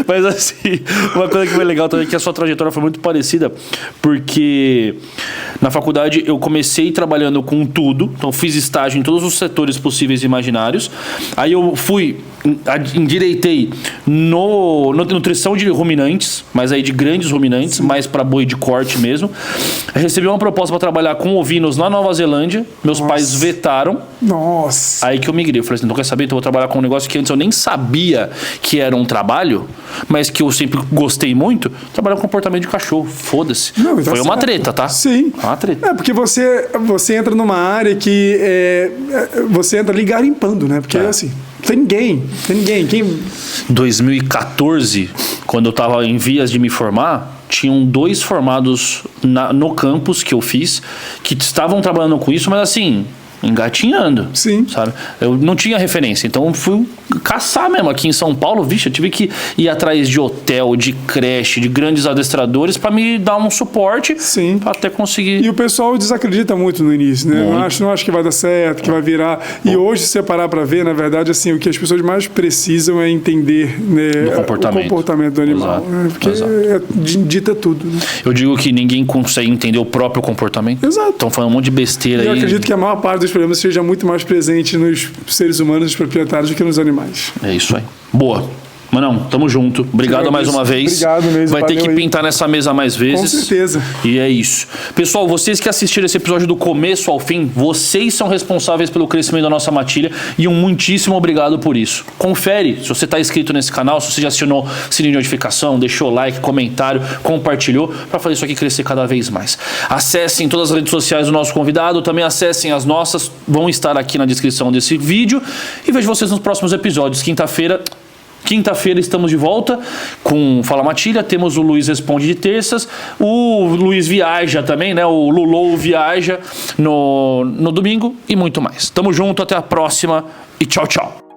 Mas assim, uma coisa que foi legal também é que a sua trajetória foi muito parecida, porque na faculdade eu comecei trabalhando com tudo, então fiz estágio em todos os setores possíveis e imaginários. Aí eu endireitei no nutrição de ruminantes, mas aí de grandes ruminantes, mais para boi de corte mesmo. Eu recebi uma proposta para trabalhar com ovinos na Nova Zelândia, meus pais vetaram. Nossa. Aí que eu migrei, eu falei assim, não quer saber? Então eu vou trabalhar com um negócio que antes eu nem sabia que era um trabalho, mas que eu sempre gostei muito, trabalhar com comportamento de cachorro, foda-se. Foi uma treta, tá? Sim. Uma treta. Porque você entra numa área que você entra ali garimpando, né? Porque assim, tem ninguém. 2014, quando eu tava em vias de me formar, tinham 2 formados no campus que eu fiz, que estavam trabalhando com isso, mas assim, engatinhando. Sim. Sabe? Eu não tinha referência, então eu fui caçar mesmo aqui em São Paulo, vixe, eu tive que ir atrás de hotel, de creche, de grandes adestradores para me dar um suporte. Sim. Pra até conseguir. E o pessoal desacredita muito no início, né? Não acho que vai dar certo, que vai virar. E hoje, se você parar para ver, na verdade, assim, o que as pessoas mais precisam é entender, né, o comportamento do animal. Exato. Né? Porque dita tudo. Né? Eu digo que ninguém consegue entender o próprio comportamento. Exato. Estão falando um monte de besteira aí. Eu acredito que a maior parte dos problemas seja muito mais presente nos seres humanos, nos proprietários, do que nos animais. É isso aí. Boa. Manão, tamo junto. Obrigado mais uma vez. Obrigado mesmo. Vai ter que pintar nessa mesa mais vezes. Com certeza. E é isso. Pessoal, vocês que assistiram esse episódio do começo ao fim, vocês são responsáveis pelo crescimento da nossa matilha e um muitíssimo obrigado por isso. Confere se você está inscrito nesse canal, se você já acionou o sininho de notificação, deixou like, comentário, compartilhou, para fazer isso aqui crescer cada vez mais. Acessem todas as redes sociais do nosso convidado, também acessem as nossas, vão estar aqui na descrição desse vídeo e vejo vocês nos próximos episódios. Quinta-feira estamos de volta com Fala Matilha, temos o Luiz Responde de terças, o Luiz viaja também, né? O Lulou viaja no domingo e muito mais. Tamo junto, até a próxima e tchau, tchau.